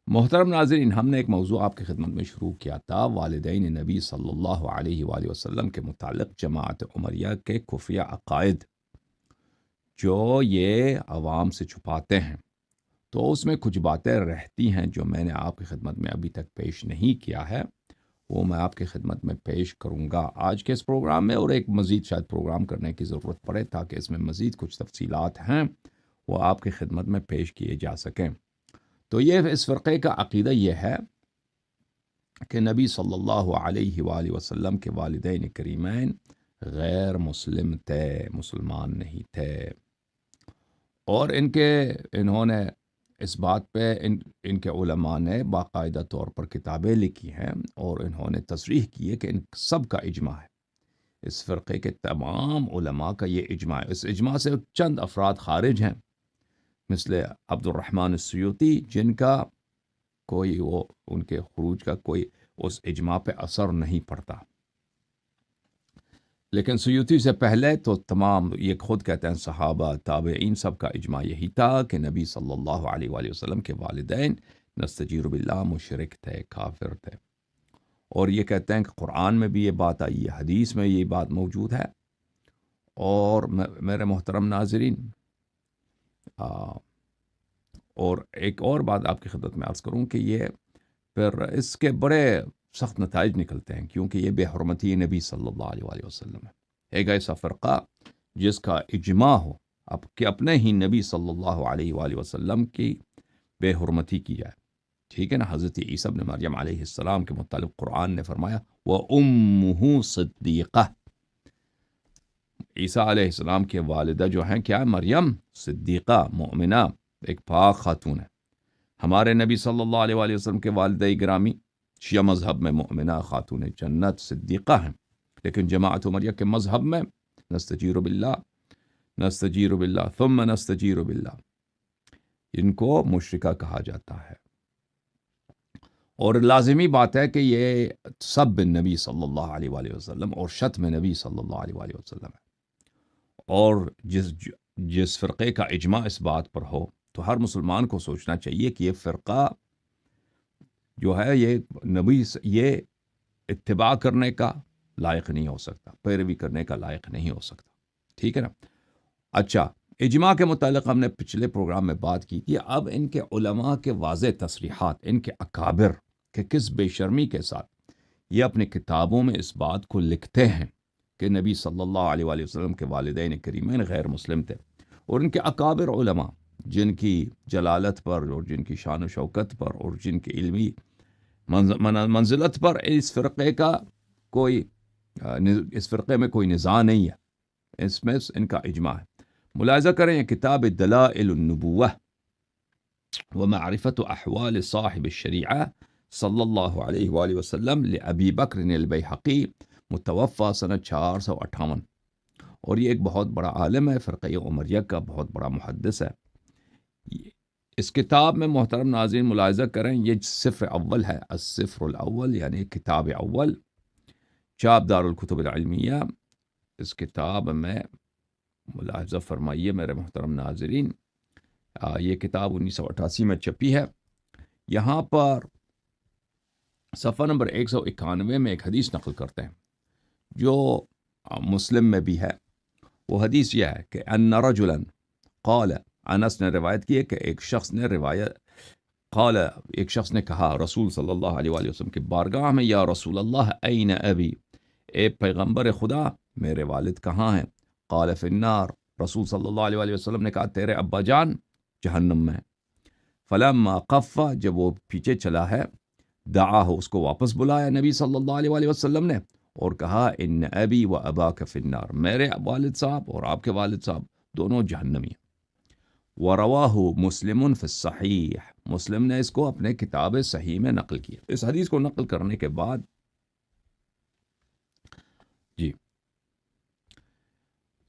محترم ناظرین، ہم نے ایک موضوع آپ کی خدمت میں شروع کیا تھا، والدین نبی صلی اللہ علیہ وآلہ وسلم کے متعلق جماعت عمریہ کے خفیہ عقائد جو یہ عوام سے چھپاتے ہیں۔ تو اس میں کچھ باتیں رہتی ہیں جو میں نے آپ کی خدمت میں ابھی تک پیش نہیں کیا ہے، وہ میں آپ کی خدمت میں پیش کروں گا آج کے اس پروگرام میں، اور ایک مزید شاید پروگرام کرنے کی ضرورت پڑے تاکہ اس میں مزید کچھ تفصیلات ہیں وہ آپ کی خدمت میں پیش کیے جا سکیں۔ تو یہ اس فرقے کا عقیدہ یہ ہے کہ نبی صلی اللہ علیہ وآلہ وسلم کے والدین کریمین غیر مسلم تھے، مسلمان نہیں تھے، اور انہوں نے اس بات پہ ان کے علماء نے باقاعدہ طور پر کتابیں لکھی ہیں، اور انہوں نے تصریح کی ہے کہ ان سب کا اجماع ہے، اس فرقے کے تمام علماء کا یہ اجماع ہے۔ اس اجماع سے چند افراد خارج ہیں، مثل عبد الرحمن السیوطی، جن کا کوئی ان کے خروج کا کوئی اس اجماع پہ اثر نہیں پڑتا، لیکن سیوطی سے پہلے تو تمام یہ خود کہتے ہیں صحابہ تابعین سب کا اجماع یہی تھا کہ نبی صلی اللہ علیہ وآلہ وسلم کے والدین نستجیر باللہ مشرک تھے، کافر تھے، اور یہ کہتے ہیں کہ قرآن میں بھی یہ بات آئی ہے، حدیث میں یہ بات موجود ہے۔ اور میرے محترم ناظرین، اور ایک اور بات آپ کی خدمت میں عرض کروں کہ یہ پھر اس کے بڑے سخت نتائج نکلتے ہیں، کیونکہ یہ بے حرمتی نبی صلی اللہ علیہ وآلہ وسلم ہے۔ ایک ایسا فرقہ جس کا اجماع ہو کہ اپنے ہی نبی صلی اللہ علیہ وآلہ وسلم کی بے حرمتی کی جائے، ٹھیک ہے نا۔ حضرت عیسیٰ ابن مریم علیہ السلام کے متعلق قرآن نے فرمایا وَأُمُّهُ صِدِّيقَةٌ، عیسیٰ علیہ السلام کے والدہ جو ہیں کیا، مریم صدیقہ، مؤمنہ، ایک پاک خاتون ہے۔ ہمارے نبی صلی اللہ علیہ وآلہ وسلم کے والدہ گرامی شیعہ مذہب میں مؤمنہ، خاتون جنت، صدیقہ ہیں، لیکن جماعت عمریہ کے مذہب میں نستجیر باللہ، نستجیر باللہ ثم نستجیر باللہ، ان کو مشرکہ کہا جاتا ہے۔ اور لازمی بات ہے کہ یہ سب نبی صلی اللہ علیہ وآلہ وسلم اور شتم نبی صلی اللہ علیہ وآلہ وسلم ہے، اور جس فرقے کا اجماع اس بات پر ہو تو ہر مسلمان کو سوچنا چاہیے کہ یہ فرقہ جو ہے یہ نبی یہ اتباع کرنے کا لائق نہیں ہو سکتا، پیروی کرنے کا لائق نہیں ہو سکتا، ٹھیک ہے نا۔ اچھا، اجماع کے متعلق ہم نے پچھلے پروگرام میں بات کی تھی۔ اب ان کے علماء کے واضح تصریحات، ان کے اکابر کہ کس بے شرمی کے ساتھ یہ اپنی کتابوں میں اس بات کو لکھتے ہیں کہ نبی صلی اللہ علیہ وآلہ وسلم کے والدین کریمین غیر مسلم تھے، اور ان کے اکابر علماء جن کی جلالت پر اور جن کی شان و شوکت پر اور جن کی علمی منزلت پر اس فرقے میں کوئی نزاع نہیں ہے، اس میں ان کا اجماع ہے۔ ملاحظہ کریں یہ کتاب دلائل النبوہ ومعرفت احوال صاحب الشریعہ صلی اللہ علیہ وآلہ وسلم لأبی بکر البیہقی، متوفی سنہ 458، اور یہ ایک بہت بڑا عالم ہے، فرقہ عمریہ کا بہت بڑا محدث ہے۔ اس کتاب میں محترم ناظرین ملاحظہ کریں یہ صفر اول ہے، الصفر الاول یعنی کتاب اول، چاپ دار الکتب العلمیہ۔ اس کتاب میں ملاحظہ فرمائیے میرے محترم ناظرین، یہ کتاب 1988 میں چھپی ہے۔ یہاں پر صفحہ نمبر 191 میں ایک حدیث نقل کرتے ہیں جو مسلم میں بھی ہے۔ وہ حدیث یہ ہے کہ ان رجلا قال، انس نے روایت کی ہے کہ ایک شخص نے کہا رسول صلی اللہ علیہ وآلہ وسلم کی بارگاہ میں، یا رسول اللہ این ابی، اے پیغمبر خدا میرے والد کہاں ہیں؟ قال فی النار، رسول صلی اللہ علیہ وآلہ وسلم نے کہا تیرے ابا جان جہنم میں۔ فلما قف، جب وہ پیچھے چلا ہے، دعاہ، اس کو واپس بلایا نبی صلی اللہ علیہ وآلہ وسلم نے، اور کہا ان ابی و اباک فی النار، میرے والد صاحب اور آپ کے والد صاحب دونوں جہنمی ہیں۔ وَرَوَاهُ مسلم فی الصحیح، مسلم نے اس کو اپنے کتاب صحیح میں نقل کیا۔ اس حدیث کو نقل کرنے کے بعد جی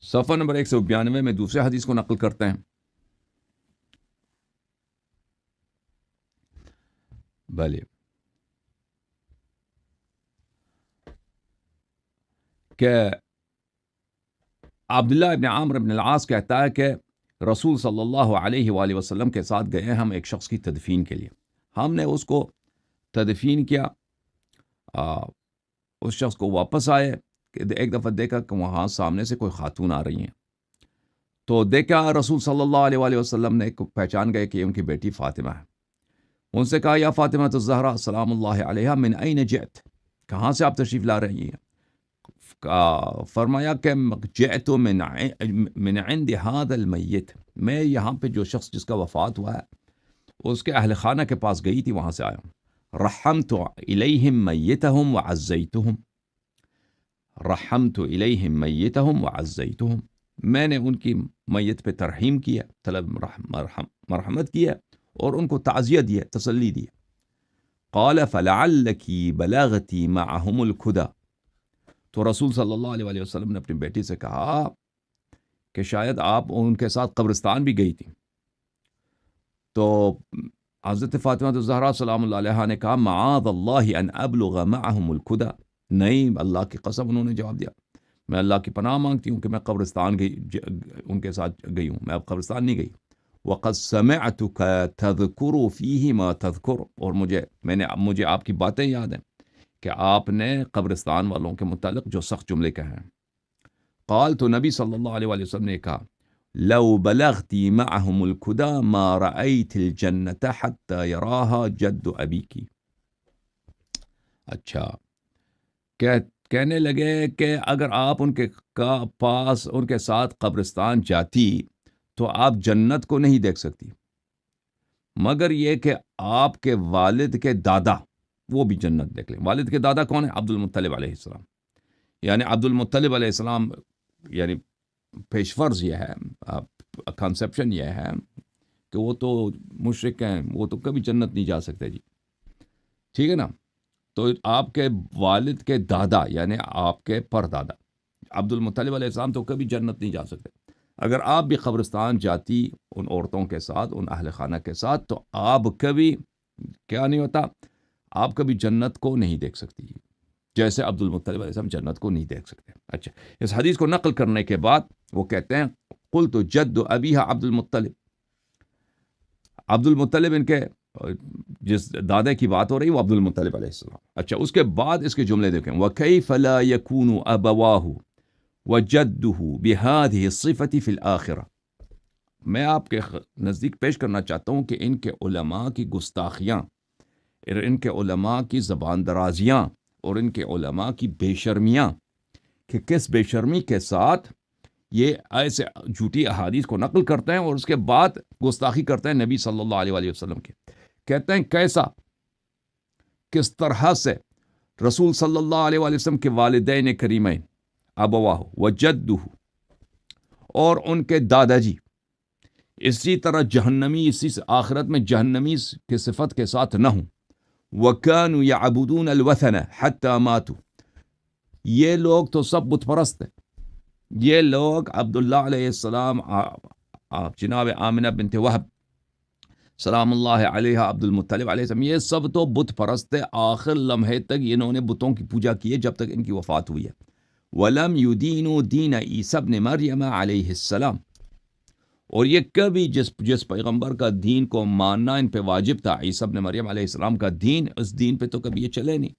صفحہ نمبر 192 میں دوسرے حدیث کو نقل کرتے ہیں، بھلے کہ عبداللہ ابن عامر بن العاص کہتا ہے کہ رسول صلی اللہ علیہ وآلہ وسلم کے ساتھ گئے ہم ایک شخص کی تدفین کے لیے۔ ہم نے اس کو تدفین کیا، اس شخص کو واپس آئے کہ ایک دفعہ دیکھا کہ وہاں سامنے سے کوئی خاتون آ رہی ہیں، تو دیکھا رسول صلی اللہ علیہ وآلہ وسلم نے پہچان گئے کہ ان کی بیٹی فاطمہ ہے. ان سے کہا یا فاطمہ الزہرا سلام اللہ علیہا من این جئت، کہاں سے آپ تشریف لا رہی ہیں؟ فرمایا کہ جئت من عند هذا المیت، میں یہاں پہ جو شخص جس کا وفات ہوا ہے اس کے اہل خانہ کے پاس گئی تھی، وہاں سے آیا ہوں. رحمت الیہم میتہم وعزیتہم، رحمت الیہم میتہم وعزیتہم، میں نے ان کی میت پہ ترحیم کیا، طلب مرحمت کیا اور ان کو تعزیہ دیا، تسلی دی. قال فلعلکی بلغتی معہم الخدا، تو رسول صلی اللہ علیہ وآلہ وسلم نے اپنی بیٹی سے کہا کہ شاید آپ ان کے ساتھ قبرستان بھی گئی تھی. تو حضرت فاطمہ الزہرا سلام اللہ علیہا نے کہا معاذ اللہ ان ابلغ معہم الخدا، نہیں اللہ کی قسم، انہوں نے جواب دیا میں اللہ کی پناہ مانگتی ہوں کہ میں قبرستان گئی، ان کے ساتھ گئی ہوں، میں اب قبرستان نہیں گئی. وقد سمعتک تذکر فیہ ما تذکر، اور مجھے آپ کی باتیں یاد ہیں کہ آپ نے قبرستان والوں کے متعلق جو سخت جملے کہے ہیں. قال، تو نبی صلی اللہ علیہ وآلہ وسلم نے کہا لو بلغتی معهم الخدا ما رأیت الجنت حتی یراہا جد ابیکی. اچھا، کہنے لگے کہ اگر آپ ان کے پاس ان کے ساتھ قبرستان جاتی تو آپ جنت کو نہیں دیکھ سکتی، مگر یہ کہ آپ کے والد کے دادا وہ بھی جنت دیکھ لیں. والد کے دادا کون ہیں؟ عبد المطلب علیہ السلام. یعنی عبد المطلب علیہ السلام، یعنی پیش فرض یہ ہے، کنسیپشن یہ ہے کہ وہ تو مشرک ہیں، وہ تو کبھی جنت نہیں جا سکتے جی، ٹھیک ہے نا. تو آپ کے والد کے دادا یعنی آپ کے پردادا عبد المطلب علیہ السلام تو کبھی جنت نہیں جا سکتے. اگر آپ بھی قبرستان جاتی ان عورتوں کے ساتھ، ان اہل خانہ کے ساتھ، تو آپ کبھی کیا نہیں ہوتا، آپ کبھی جنت کو نہیں دیکھ سکتی، جیسے عبد المطلب علیہ السلام جنت کو نہیں دیکھ سکتے. اچھا، اس حدیث کو نقل کرنے کے بعد وہ کہتے ہیں قلت جد ابیہا عبد المطلب، عبد المطلب ان کے جس دادے کی بات ہو رہی وہ عبد المطلب علیہ السلام. اچھا، اس کے بعد اس کے جملے دیکھیں وَكَيْفَ لَا يَكُونُ أَبَوَاهُ وَجَدُّهُ بِهَذِهِ الصِّفَةِ فِي الْآخِرَةِ. میں آپ کے نزدیک پیش کرنا چاہتا ہوں کہ ان کے علماء کی گستاخیاں، ان کے علماء کی زبان درازیاں اور ان کے علماء کی بے شرمیاں، کہ کس بے شرمی کے ساتھ یہ ایسے جھوٹی احادیث کو نقل کرتے ہیں اور اس کے بعد گستاخی کرتے ہیں نبی صلی اللہ علیہ وآلہ وسلم کے. کہتے ہیں کیسا، کس طرح سے رسول صلی اللہ علیہ وآلہ وسلم کے والدین کریمین ابواہ وجدہ اور ان کے دادا جی اسی طرح جہنمی، اسی آخرت میں جہنمی کی صفت کے ساتھ نہ ہوں. وَكَانُوا يَعْبُدُونَ الْوَثَنَ حَتَّى مَاتُوا، یہ لوگ تو سب بت پرست ہیں. یہ لوگ عبداللہ علیہ السلام، جناب آمنہ بنت وہب سلام اللہ علیہ، عبد المطلب علیہ السلام، یہ سب تو بت پرست ہے. آخر لمحے تک انہوں نے بتوں کی پوجا کی ہے جب تک ان کی وفات ہوئی ہے. وَلَمْ يُدِينُوا دِينَ عِيسَى ابْنِ مَرْيَمَ علیہ السلام، اور یہ کبھی جس پیغمبر کا دین کو ماننا ان پہ واجب تھا، عیسیٰ ابن مریم علیہ السلام کا دین، اس دین پہ تو کبھی یہ چلے نہیں،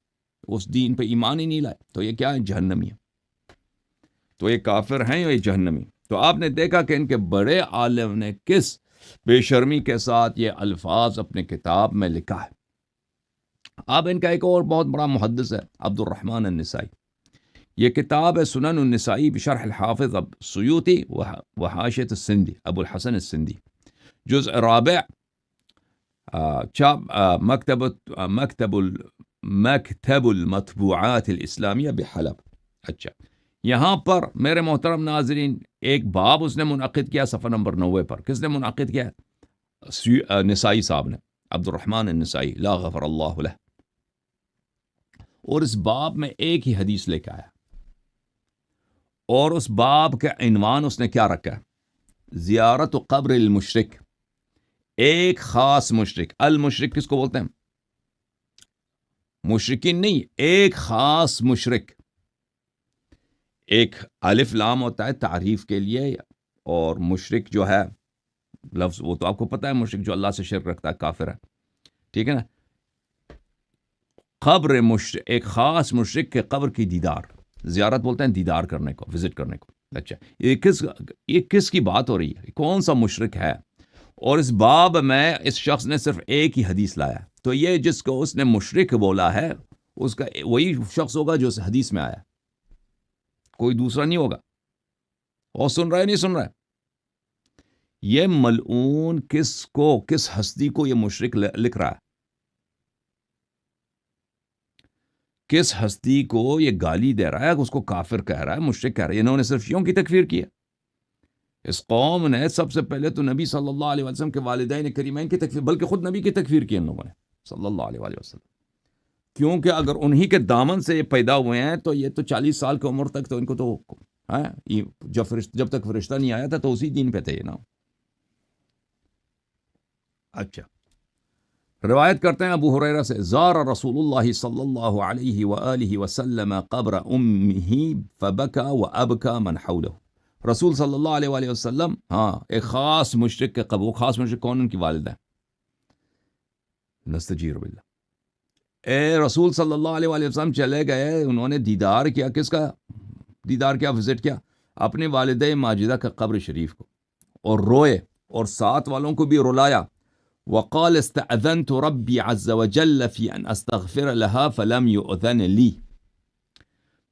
اس دین پہ ایمان ہی نہیں لائے. تو یہ کیا ہے؟ جہنمی ہے. تو یہ کافر ہیں یا یہ جہنمی. تو آپ نے دیکھا کہ ان کے بڑے عالم نے کس بے شرمی کے ساتھ یہ الفاظ اپنے کتاب میں لکھا ہے. اب ان کا ایک اور بہت بڑا محدث ہے عبد الرحمن النسائی. یہ کتاب ہے سنن النسائی بشرح الحافظ السیوطی وحاشیۃ السندی، ابو الحسن السندی، جزء رابع، مکتب المطبوعات الاسلامیہ بحلب. اچھا، یہاں پر میرے محترم ناظرین ایک باب اس نے منعقد کیا صفحہ نمبر 90 پر. کس نے منعقد کیا؟ نسائی صاحب نے، عبد الرحمن النسائی لا غفر اللہ لہ. اور اس باب میں ایک ہی حدیث لے کے آیا، اور اس باب کا عنوان اس نے کیا رکھا ہے؟ زیارت قبر المشرک، ایک خاص مشرک. المشرک کس کو بولتے ہیں؟ مشرکین نہیں، ایک خاص مشرک. ایک الف لام ہوتا ہے تعریف کے لیے، اور مشرک جو ہے لفظ وہ تو آپ کو پتہ ہے، مشرک جو اللہ سے شرک رکھتا ہے کافر ہے، ٹھیک ہے نا. ایک خاص مشرک کے قبر کی دیدار، زیارت بولتے ہیں دیدار کرنے کو، وزٹ کرنے کو. اچھا، یہ کس کی بات ہو رہی ہے؟ کون سا مشرک ہے؟ اور اس باب میں اس شخص نے صرف ایک ہی حدیث لایا. تو یہ جس کو اس نے مشرک بولا ہے اس کا وہی شخص ہوگا جو اس حدیث میں آیا، کوئی دوسرا نہیں ہوگا. اور سن رہا ہے نہیں سن رہا ہے؟ یہ ملعون کس ہستی کو یہ مشرک لکھ رہا ہے؟ کس ہستی کو یہ گالی دے رہا ہے، اس کو کافر کہہ رہا ہے، مشرک کہہ رہا ہے؟ انہوں نے صرف شیعوں کی تکفیر کی ہے. اس قوم نے سب سے پہلے تو نبی صلی اللہ علیہ وسلم کے والدین کریمین کی تکفیر، بلکہ خود نبی کی تکفیر کی ان لوگوں نے صلی اللہ علیہ وسلم. کیونکہ اگر انہی کے دامن سے یہ پیدا ہوئے ہیں تو یہ تو 40 سال کی عمر تک تو ان کو تو جب تک فرشتہ نہیں آیا تھا تو اسی دین پہ تھے یہ نا. اچھا، روایت کرتے ہیں ابو ہریرہ سے، زار رسول اللہ صلی اللہ علیہ وآلہ وسلم قبر امہ فبکا وابکا من حولہ. رسول صلی اللہ علیہ وآلہ وسلم ایک خاص مشرک کے قبر، وہ خاص مشرک کون؟ ان کی والدہ نستجیر باللہ. رسول صلی اللہ علیہ وآلہ وسلم چلے گئے، انہوں نے دیدار کیا. کس کا دیدار کیا؟ وزٹ کیا اپنے والدہ ماجدہ کا قبر شریف کو، اور روئے اور ساتھ والوں کو بھی رلایا. وقال استأذنت ربي عز وجل في ان استغفر لها فلم يؤذن لي.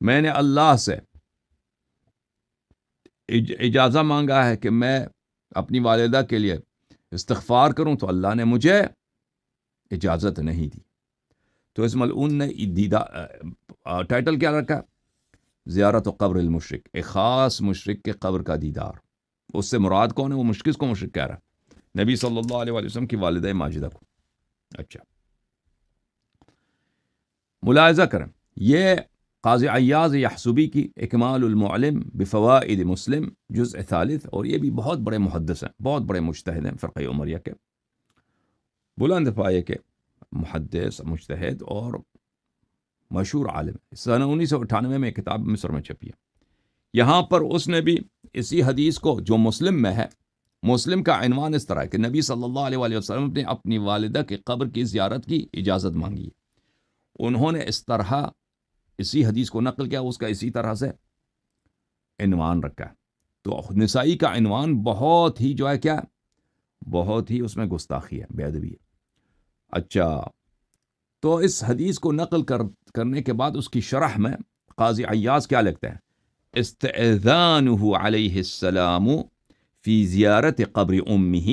میں نے اللہ سے اجازت مانگا ہے کہ میں اپنی والدہ کے لیے استغفار کروں تو اللہ نے مجھے اجازت نہیں دی. تو اس ملعون نے ٹائٹل کیا رکھا؟ زیارت و قبر المشرک، ایک خاص مشرک کے قبر کا دیدار. اس سے مراد کون ہے؟ وہ کس کو مشرک کہہ رہا ہے؟ نبی صلی اللہ علیہ وآلہ وسلم کی والدہ ماجدہ کو. اچھا، ملاحظہ کریں، یہ قاضی عیاض یحسبی کی اکمال المعلم بفوائد مسلم جزء ثالث، اور یہ بھی بہت بڑے محدث ہیں، بہت بڑے مجتہد ہیں فرقہ عمریہ کے، بلند پائے کے محدث مجتہد اور مشہور عالم. سنہ 1998 میں کتاب مصر میں چھپی ہے. یہاں پر اس نے بھی اسی حدیث کو جو مسلم میں ہے، مسلم کا عنوان اس طرح ہے کہ نبی صلی اللہ علیہ وآلہ وسلم نے اپنی والدہ کی قبر کی زیارت کی اجازت مانگی. انہوں نے اس طرح اسی حدیث کو نقل کیا، اس کا اسی طرح سے عنوان رکھا ہے. تو نسائی کا عنوان بہت ہی جو ہے کیا، بہت ہی اس میں گستاخی ہے، بے ادبی ہے. اچھا، تو اس حدیث کو نقل کرنے کے بعد اس کی شرح میں قاضی عیاض کیا لکھتے ہیں؟ استئذانہ علیہ السلام فی زیارت قبر امہ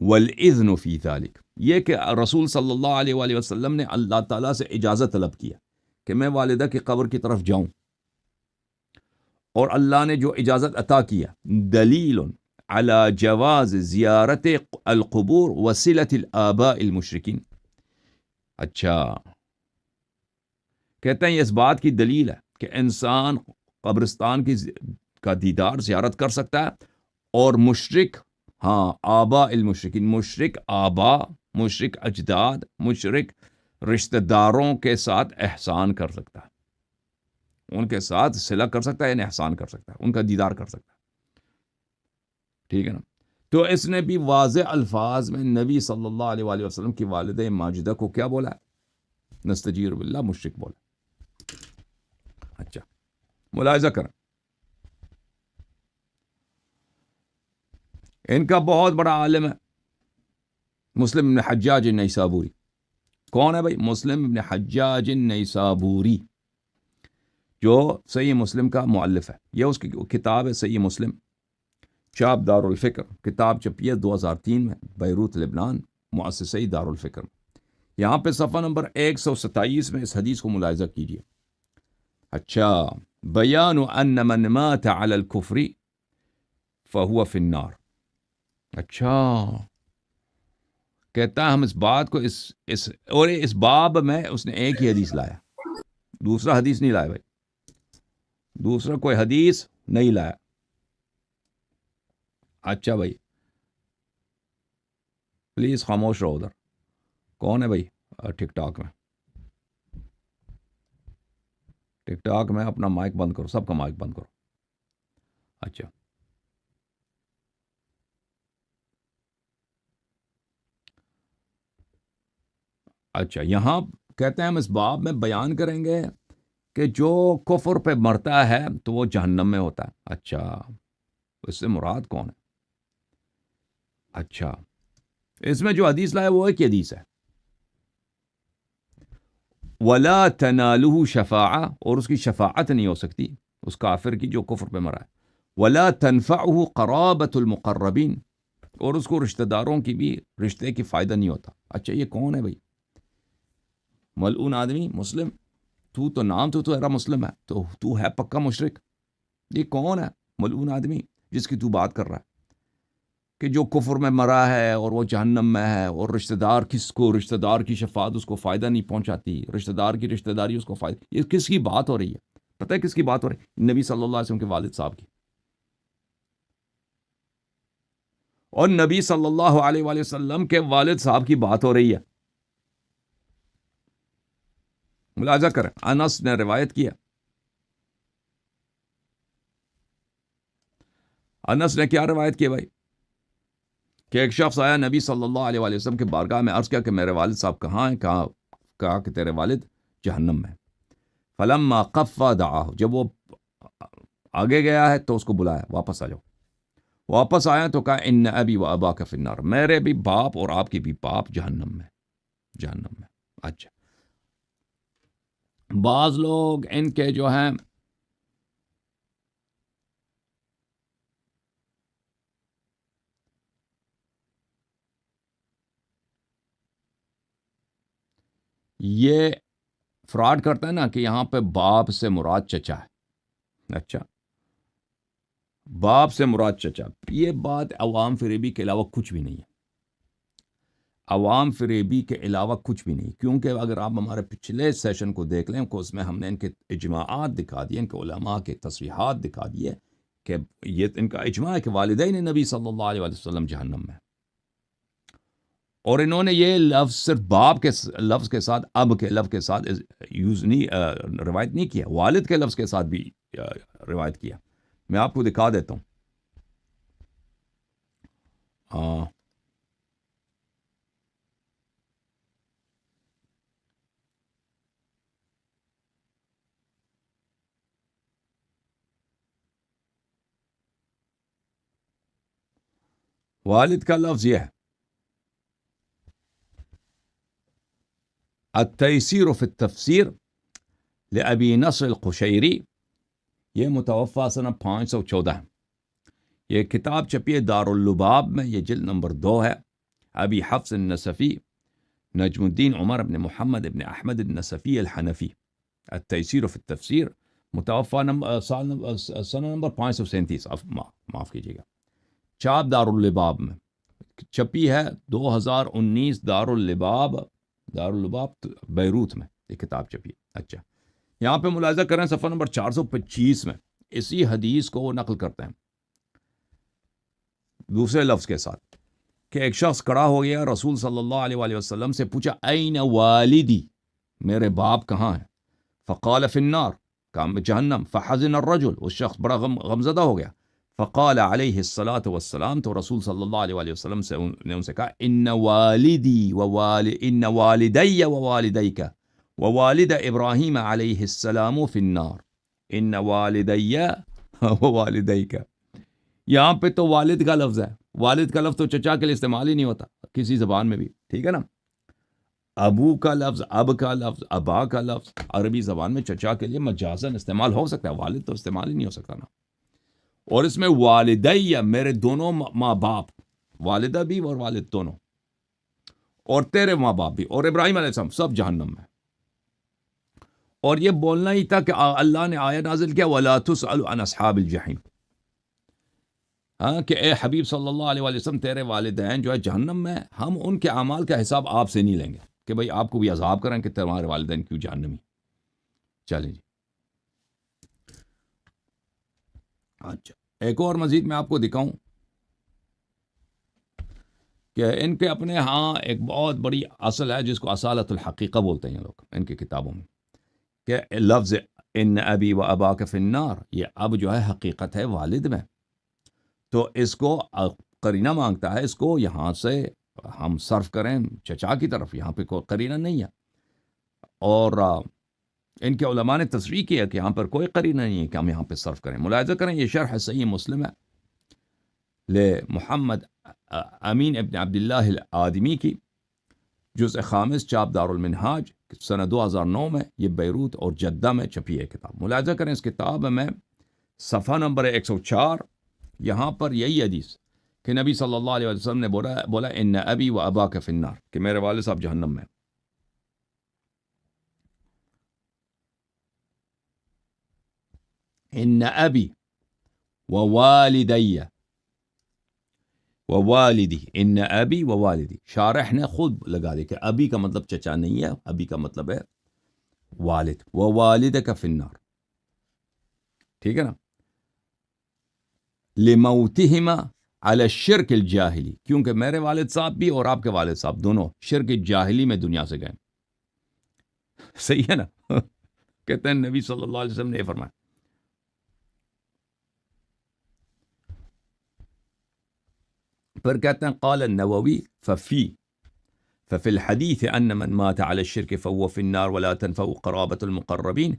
والاذن فی ذلک. یہ کہ رسول صلی اللہ علیہ وآلہ وسلم نے اللہ تعالیٰ سے اجازت طلب کیا کہ میں والدہ کی قبر کی طرف جاؤں، اور اللہ نے جو اجازت عطا کیا، دلیل علی جواز زیارت القبور وصلۃ الآباء المشرکین. اچھا، کہتے ہیں یہ اس بات کی دلیل ہے کہ انسان قبرستان کا دیدار زیارت کر سکتا ہے، اور مشرک آباء المشرکین، مشرک آبا، مشرک اجداد، مشرک رشتہ داروں کے ساتھ احسان کر سکتا ہے، ان کے ساتھ صلہ کر سکتا ہے، یعنی احسان کر سکتا ہے، ان کا دیدار کر سکتا ہے. ٹھیک ہے نا؟ تو اس نے بھی واضح الفاظ میں نبی صلی اللہ علیہ وآلہ وسلم کی والدہ ماجدہ کو کیا بولا ہے؟ نستجیر باللہ، مشرک بولا. اچھا، ملاحظہ کریں، ان کا بہت بڑا عالم ہے مسلم ابن حجاج النیسابوری. کون ہے بھائی؟ مسلم ابن حجاج النیسابوری، جو صحیح مسلم کا مؤلف ہے. یہ اس کی کتاب ہے صحیح مسلم، چاپ دار الفکر، کتاب چھپی ہے 2003 میں بیروت لبنان، مؤسسہ دار الفکر. یہاں پہ صفحہ نمبر 127 میں اس حدیث کو ملاحظہ کیجیے. اچھا، بیان ان من مات علی الکفر فہو فی النار. اچھا، کہتا ہے ہم اس بات کو اس باب میں اس نے ایک ہی حدیث لایا، دوسرا حدیث نہیں لایا بھائی، دوسرا کوئی حدیث نہیں لایا. اچھا بھائی، پلیز خاموش رہو. ادھر کون ہے بھائی؟ ٹک ٹاک میں، ٹک ٹاک میں اپنا مائک بند کرو، سب کا مائک بند کرو. اچھا، اچھا، یہاں کہتے ہیں ہم اس باب میں بیان کریں گے کہ جو کفر پہ مرتا ہے تو وہ جہنم میں ہوتا ہے. اچھا، اس سے مراد کون ہے؟ اچھا، اس میں جو حدیث لائے وہ ایک ہی حدیث ہے، ولا تنالہ شفاعہ، اور اس کی شفاعت نہیں ہو سکتی اس کافر کی جو کفر پہ مرا ہے. ولا تنفعہ قرابۃ المقربین، اور اس کو رشتہ داروں کی بھی رشتے کی فائدہ نہیں ہوتا. اچھا، یہ کون ہے بھائی؟ ملعون آدمی مسلم، تو نام تو تیرا مسلم ہے، تو ہے پکا مشرک. یہ کون ہے ملعون آدمی جس کی تو بات کر رہا ہے کہ جو کفر میں مرا ہے اور وہ جہنم میں ہے، اور رشتہ دار رشتہ دار کی شفاعت اس کو فائدہ نہیں پہنچاتی، رشتہ دار کی رشتہ داری اس کو فائدہ. یہ کس کی بات ہو رہی ہے؟ پتہ ہے کس کی بات ہو رہی ہے؟ نبی صلی اللہ علیہ وسلم کے والد صاحب کی. اور نبی صلی اللہ علیہ وآلہ وسلم کے والد صاحب کی بات ہو رہی ہے. ملاحظہ کریں، انس نے روایت کیا. انس نے کیا روایت کی بھائی؟ کہ ایک شخص آیا نبی صلی اللہ علیہ وآلہ وسلم کے بارگاہ میں، عرض کیا کہ میرے والد صاحب کہاں ہیں؟ کہا کہ تیرے والد جہنم میں. فلما قفا دعاہ، جب وہ آگے گیا ہے تو اس کو بلایا، واپس آ جاؤ. واپس آیا تو کہا ان ابی و اباک فی النار، میرے بھی باپ اور آپ کی بھی باپ جہنم میں. جہنم میں. اچھا، بعض لوگ ان کے جو ہیں یہ فراڈ کرتے ہیں نا کہ یہاں پہ باپ سے مراد چچا ہے. اچھا، باپ سے مراد چچا، یہ بات عوام فریبی کے علاوہ کچھ بھی نہیں ہے. عوام فریبی کے علاوہ کچھ بھی نہیں، کیونکہ اگر آپ ہمارے پچھلے سیشن کو دیکھ لیں، اس میں ہم نے ان کے اجماعات دکھا دیے، ان کے علماء کے تصریحات دکھا دیے کہ یہ ان کا اجماع ہے کہ والدین نبی صلی اللہ علیہ وسلم جہنم میں. اور انہوں نے یہ لفظ صرف باپ کے لفظ کے ساتھ، اب کے لفظ کے ساتھ یوز نہیں، روایت نہیں کیا، والد کے لفظ کے ساتھ بھی روایت کیا. میں آپ کو دکھا دیتا ہوں. والد کا لفظ یہ ہے، التیسیر فی التفسیر لأبی نصر القشیری، یہ متوفی سنہ 514 ہے. یہ کتاب چھپی ہے داراللباب میں، یہ جلد نمبر 2 ہے. ابی حفص النصفی نجم الدین عمر ابن محمد ابن احمد النصفی الحنفی، التیسیر فی التفسیر، متوفی سنہ نمبر 537. معاف کیجیے گا. چاپ داراللباب میں چھپی ہے 2019، داراللباب بیروت میں یہ کتاب چھپی ہے. اچھا، یہاں پہ ملاحظہ کریں صفحہ نمبر 425 میں اسی حدیث کو وہ نقل کرتے ہیں دوسرے لفظ کے ساتھ کہ ایک شخص کھڑا ہو گیا، رسول صلی اللہ علیہ وآلہ وسلم سے پوچھا این والدی، میرے باپ کہاں ہیں؟ فقال فی النار، کہا جہنم. فحزن الرجل، اس شخص بڑا غمزدہ ہو گیا. فقال علیہ الصلاۃ والسلام، تو رسول صلی اللہ علیہ وآلہ وسلم نے ان سے کہا ان والدی ان والدی ووالدیک ووالد ابراہیم علیہ السلام فی النار، ان والدی ووالدیک. یہاں پہ تو والد کا لفظ ہے، والد کا لفظ تو چچا کے لیے استعمال ہی نہیں ہوتا کسی زبان میں بھی، ٹھیک ہے نا. ابو کا لفظ، اب کا لفظ، ابا کا لفظ عربی زبان میں چچا کے لیے مجازن استعمال ہو سکتا ہے، والد تو استعمال ہی نہیں ہو سکتا نا. اور اس میں والدیہ، میرے دونوں ماں باپ، والدہ بھی اور والد دونوں، اور تیرے ماں باپ بھی، اور ابراہیم علیہ السلام، سب جہنم میں. اور یہ بولنا ہی تھا کہ اللہ نے آیت نازل کیا وَلَا تُسْأَلُ عَنْ أَصْحَابِ الْجَحِيمِ، ہاں کہ اے حبیب صلی اللہ علیہ وآلہ وسلم، تیرے والدین جو ہے جہنم میں، ہم ان کے اعمال کا حساب آپ سے نہیں لیں گے کہ بھئی آپ کو بھی عذاب کریں کہ تمہارے والدین کیوں جہنمی. چلیں جی. اچھا، ایک اور مزید میں آپ کو دکھاؤں کہ ان کے اپنے ہاں ایک بہت بڑی اصل ہے جس کو اصالت الحقیقہ بولتے ہیں یہ لوگ ان کی کتابوں میں، کہ لفظ ان ابی و اباک فی النار، یہ اب جو ہے حقیقت ہے والد میں. تو اس کو قرینہ مانگتا ہے، اس کو یہاں سے ہم صرف کریں چچا کی طرف، یہاں پہ کوئی قرینہ نہیں ہے. اور ان کے علماء نے تصریح کیا کہ یہاں پر کوئی قرینہ نہیں ہے کہ ہم یہاں پہ صرف کریں. ملاحظہ کریں یہ شرح صحیح مسلم ہے لمحمد امین ابن عبداللہ الآدمی کی، جزء خامس، چاپ دار المنہاج، سنہ 2009 میں. یہ بیروت اور جدہ میں چھپی ہے کتاب. ملاحظہ کریں اس کتاب میں صفحہ نمبر 104 یہاں پر یہی حدیث کہ نبی صلی اللہ علیہ وسلم نے بولا ان ابی و اباک فی النار، کہ میرے والد صاحب جہنم میں. ان ابی و والدی و والدی، ان ابی و والدی، شارح نے خود لگا دی کہ ابی کا مطلب چچا نہیں ہے، ابی کا مطلب ہے والد. و والدک فی النار، ٹھیک ہے نا. لموتہما علی الشرک الجاہلی، کیونکہ میرے والد صاحب بھی اور آپ کے والد صاحب دونوں شرک جاہلی میں دنیا سے گئے. صحیح ہے نا. کہتے ہیں نبی صلی اللہ علیہ وسلم نے یہ فرمایا. پھر کہتے ہیں قال النووی ففی الحدیث ان من مات علی الشرک فهو فی النار ولا تنفع قرابة المقربین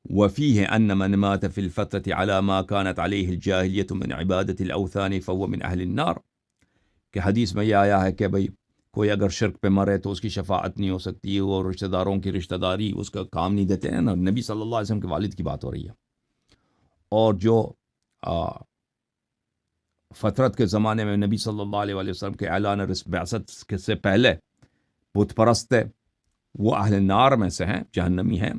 وفيه ان من مات في الفترة على ما كانت عليه الجاهلیة من عبادة الاوثان فهو من اہل النار. کہ حدیث میں یہ آیا ہے کہ بھئی کوئی اگر شرک پہ مرے تو اس کی شفاعت نہیں ہو سکتی، اور رشتہ داروں کی رشتہ داری اس کا کام نہیں دیتے ہیں نا. نبی صلی اللہ علیہ وسلم کے والد کی بات ہو رہی ہے. اور جو فترت کے زمانے میں نبی صلی اللہ علیہ وسلم کے اعلان بعثت سے پہلے بت پرست ہے، وہ اہل النار میں سے ہیں، جہنمی ہیں.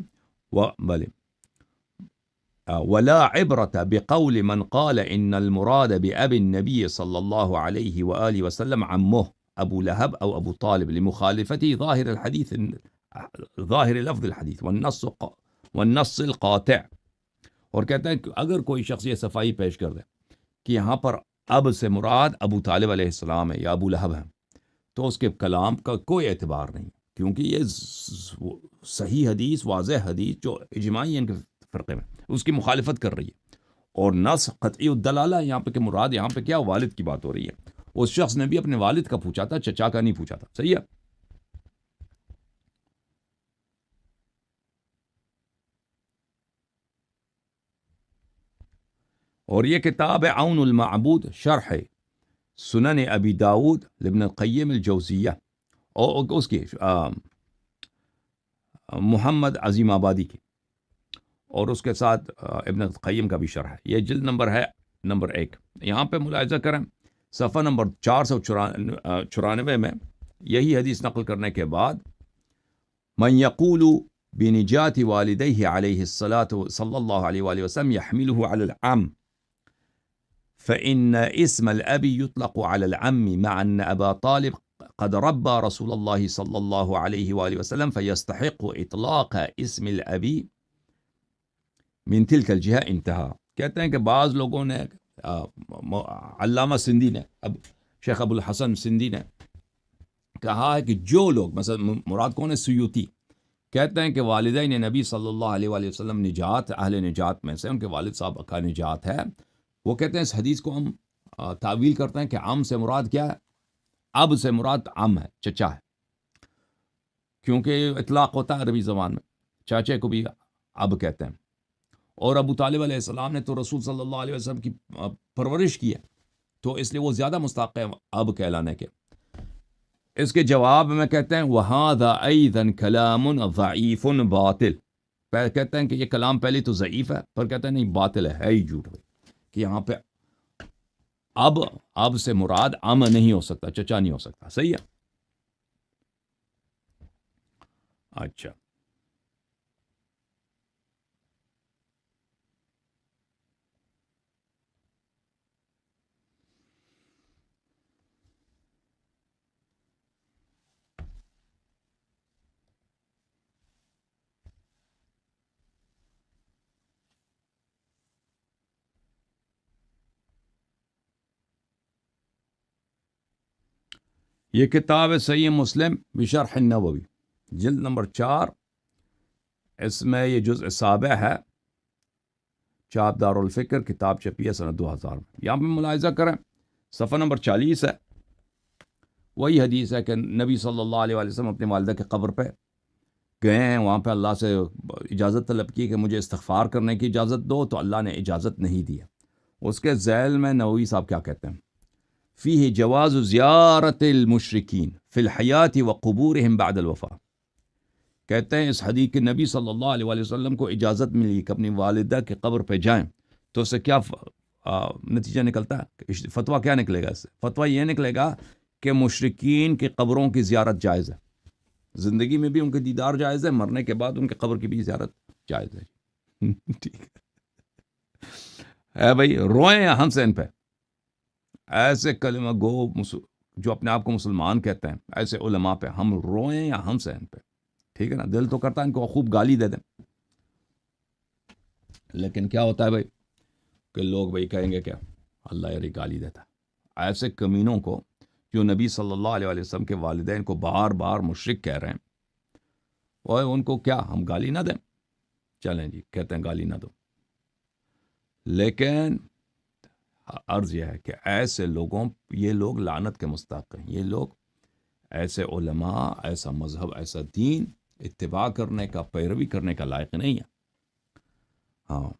ولا عبرة بقول من قال ان المراد بأبي النبي صلى الله عليه وآله وسلم عمه ابو لہب او ابو طالب لمخالفته ظاہر الحدیث، ظاہر لفظ الحدیث والنص القاطع. اور کہتے ہیں کہ اگر کوئی شخص یہ صفائی پیش کر دے کہ یہاں پر اب سے مراد ابو طالب علیہ السلام ہے یا ابو لہب ہے، تو اس کے کلام کا کوئی اعتبار نہیں، کیونکہ یہ صحیح حدیث، واضح حدیث جو اجماعی ان کے فرقے میں اس کی مخالفت کر رہی ہے. اور نص قطعی الدلالہ یہاں پہ کہ مراد یہاں پہ کیا، والد کی بات ہو رہی ہے. اس شخص نے بھی اپنے والد کا پوچھا تھا، چچا کا نہیں پوچھا تھا. صحیح ہے. اور یہ کتاب ہے عون المعبود، شرح سنن ابی داود لابن القیم الجوزیہ، اور اس کی محمد عظیم آبادی کی، اور اس کے ساتھ ابن القیم کا بھی شرح ہے. یہ جلد نمبر ہے نمبر 1. یہاں پہ ملاحظہ کریں صفحہ نمبر 494 میں یہی حدیث نقل کرنے کے بعد من یقول بنجات والدیہ علیہ الصلاۃ صلی اللہ علیہ وآلہ وسلم یحملہ علی العم فإن اسم الأب يطلق على العم مع أن أبا طالب قد ربى رسول الله صلى الله عليه وآله وسلم فيستحق إطلاق اسم الأب من تلك الجهة. انتہا. کہتے ہیں کہ بعض لوگوں نے، علامہ سندھی نے، شیخ ابو الحسن سندھی نے کہا ہے کہ جو لوگ، مثلا مراد کون ہے، سیوطی، کہتے ہیں کہ والدین نبی صلی اللہ علیہ وآلہ وسلم نجات، اہل نجات میں سے ان کے والد صاحب کا نجات ہے. وہ کہتے ہیں اس حدیث کو ہم تعویل کرتے ہیں کہ عم سے مراد کیا ہے، اب سے مراد عم ہے، چچا ہے، کیونکہ اطلاق ہوتا ہے عربی زبان میں، چاچے کو بھی اب کہتے ہیں. اور ابو طالب علیہ السلام نے تو رسول صلی اللہ علیہ وسلم کی پرورش کی ہے، تو اس لیے وہ زیادہ مستحق ہے اب کہلانے کے. اس کے جواب میں کہتے ہیں وَهَذَا أَيْضًا كَلَامٌ ضَعِيفٌ باطل. کہتے ہیں کہ یہ کلام پہلے تو ضعیف ہے، پر کہتے ہیں نہیں، باطل ہے ہی جھوٹ ہے، کہ یہاں پہ اب سے مراد عم نہیں ہو سکتا، چچا نہیں ہو سکتا. صحیح ہے. اچھا، یہ کتاب ہے صحیح مسلم بشرح النووی، جلد نمبر 4. اس میں یہ جزء سابع ہے، چاپ دار الفکر، کتاب چھپی ہے سنہ 2000 میں. یہاں پہ ملاحظہ کریں صفحہ نمبر 40 ہے. وہی حدیث ہے کہ نبی صلی اللہ علیہ وسلم اپنی والدہ کے قبر پہ گئے ہیں وہاں پہ اللہ سے اجازت طلب کی کہ مجھے استغفار کرنے کی اجازت دو، تو اللہ نے اجازت نہیں دی ہے۔ اس کے ذیل میں نووی صاحب کیا کہتے ہیں، فیہ جواز زیارت المشرکین فی الحیات وقبورہم بعد الوفاء، کہتے ہیں اس حدیث کے نبی صلی اللہ علیہ وآلہ وسلم کو اجازت ملی کہ اپنی والدہ کی قبر پہ جائیں، تو اس سے کیا نتیجہ نکلتا ہے، فتویٰ کیا نکلے گا اس سے؟ فتویٰ یہ نکلے گا کہ مشرکین کی قبروں کی زیارت جائز ہے، زندگی میں بھی ان کے دیدار جائز ہے، مرنے کے بعد ان کے قبر کی بھی زیارت جائز ہے۔ ٹھیک ہے بھائی، روئیں یا ہنسیں ان پہ، ایسے کلمہ گو جو اپنے آپ کو مسلمان کہتے ہیں، ایسے علماء پہ ہم روئیں یا ہنسیں ان پہ، ٹھیک ہے نا؟ دل تو کرتا ہے ان کو خوب گالی دے دیں، لیکن کیا ہوتا ہے بھائی کہ لوگ بھائی کہیں گے کیا، اللہ یاری گالی دیتا ہے۔ ایسے کمینوں کو جو نبی صلی اللہ علیہ وسلم کے والدین کو بار بار مشرک کہہ رہے ہیں، اور ان کو کیا ہم گالی نہ دیں؟ چلیں جی، کہتے ہیں گالی نہ دو، لیکن عرض یہ ہے کہ ایسے لوگوں، یہ لوگ لعنت کے مستحق ہیں، یہ لوگ ایسے علماء، ایسا مذہب، ایسا دین اتباع کرنے کا، پیروی کرنے کا لائق نہیں ہے۔ ہاں،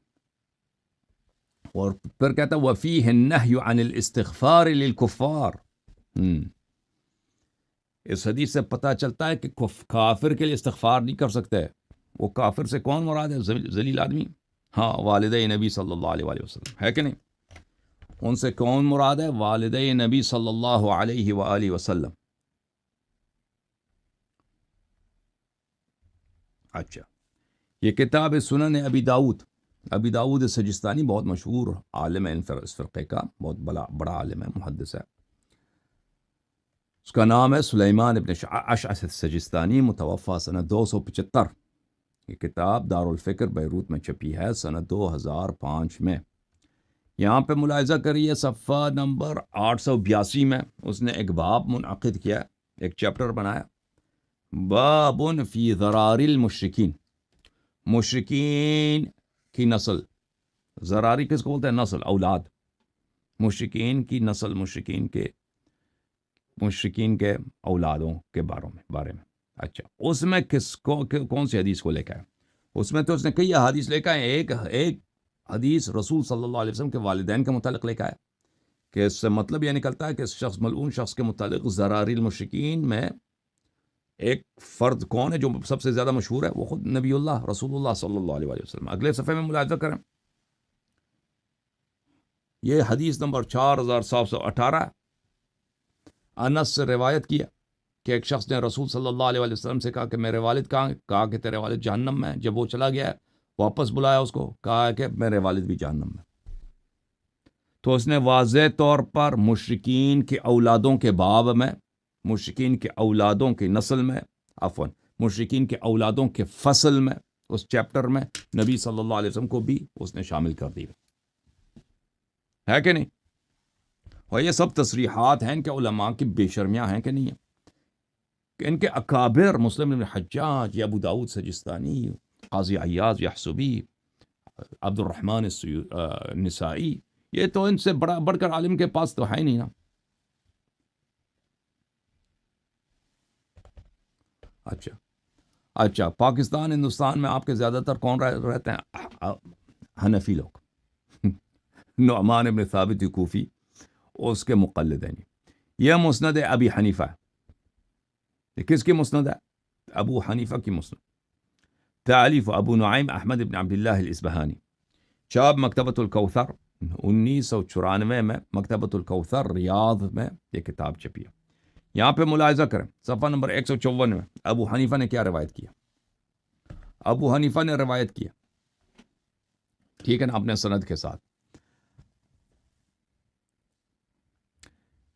اور پھر کہتا ہے وَفِيهِ النَّهْيُ عَنِ الْإِسْتِغْفَارِ لِلْكُفَّارِ، اس حدیث سے پتہ چلتا ہے کہ کافر کے لیے استغفار نہیں کر سکتے۔ وہ کافر سے کون مراد ہے؟ ذلیل آدمی، ہاں، والدہ نبی صلی اللہ علیہ وآلہ وسلم، ہے کہ نہیں؟ ان سے کون مراد ہے؟ والدہ نبی صلی اللہ علیہ وآلہ وسلم۔ اچھا، یہ کتاب سنن ابی داؤد سجستانی بہت مشہور عالم ہے اس فرقے کا، بہت بڑا عالم ہے، محدث ہے۔ اس کا نام ہے سلیمان ابن اشعث سجستانی، متوفی سنہ 275۔ یہ کتاب دارالفکر بیروت میں چھپی ہے سنہ 2005 میں۔ یہاں پہ ملاحظہ کریے صفحہ نمبر 882 میں اس نے ایک باب منعقد کیا، ایک چیپٹر بنایا، باب فی ضرار المشرکین، مشرکین کی نسل، ضراری کس کو بولتے ہیں؟ نسل، اولاد، مشرکین کی نسل، مشرکین کے اولادوں کے بارے میں۔ اچھا، اس میں کون سی حدیث کو لے کے آئے؟ اس میں تو اس نے کئی احادیث لے کے آئے، ایک حدیث رسول صلی اللہ علیہ وسلم کے والدین کے متعلق لے کے آئے، کہ اس سے مطلب یہ نکلتا ہے کہ اس شخص، ملعون شخص کے متعلق ضرار المشرکین میں ایک فرد کون ہے جو سب سے زیادہ مشہور ہے؟ وہ خود نبی اللہ رسول اللہ صلی اللہ علیہ وسلم۔ اگلے صفحے میں ملاحظہ کریں، یہ حدیث نمبر 4718 انس سے روایت کیا کہ ایک شخص نے رسول صلی اللہ علیہ وسلم سے کہا کہ میرے والد کہاں ہیں؟ کہا کہ تیرے والد جہنم میں ہیں۔ جب وہ چلا گیا، واپس بلایا اس کو، کہا کہ میرے والد بھی جہنم میں۔ تو اس نے واضح طور پر مشرکین کی اولادوں کے باب میں، مشرکین کے اولادوں کی نسل میں، مشرکین کے اولادوں کے فصل میں، اس چیپٹر میں نبی صلی اللہ علیہ وسلم کو بھی اس نے شامل کر دیا، ہے کہ نہیں؟ اور یہ سب تصریحات ہیں کہ علماء کی بے شرمیاں ہیں کہ نہیں ہیں، کہ ان کے اکابر مسلم بن حجاج، یا ابو داؤد سجستانی، قاضی عیاض یحسبی، عبد الرحمن نسائی، یہ تو ان سے بڑھ کر عالم کے پاس تو ہے نہیں نا۔ اچھا، پاکستان، ہندوستان میں آپ کے زیادہ تر کون رہتے ہیں؟ حنفی لوگ، نعمان ابن ثابت کوفی، اس کے مقلد ہیں۔ یہ مسند ابی حنیفہ ہے۔ یہ کس کی مسند ہے؟ ابو حنیفہ کی مسند۔ تالیف ابو نعیم احمد ابن عبداللہ الاصبہانی، چاپ مکتبۃ الکوثر، 1994 میں مکتبۃ الکوثر ریاض میں یہ کتاب چھپی ہے۔ یہاں پہ ملاحظہ کریں صفحہ نمبر 154 میں ابو حنیفہ نے کیا روایت کیا۔ ابو حنیفہ نے روایت کیا، ٹھیک ہے نا، اپنے سند کے ساتھ،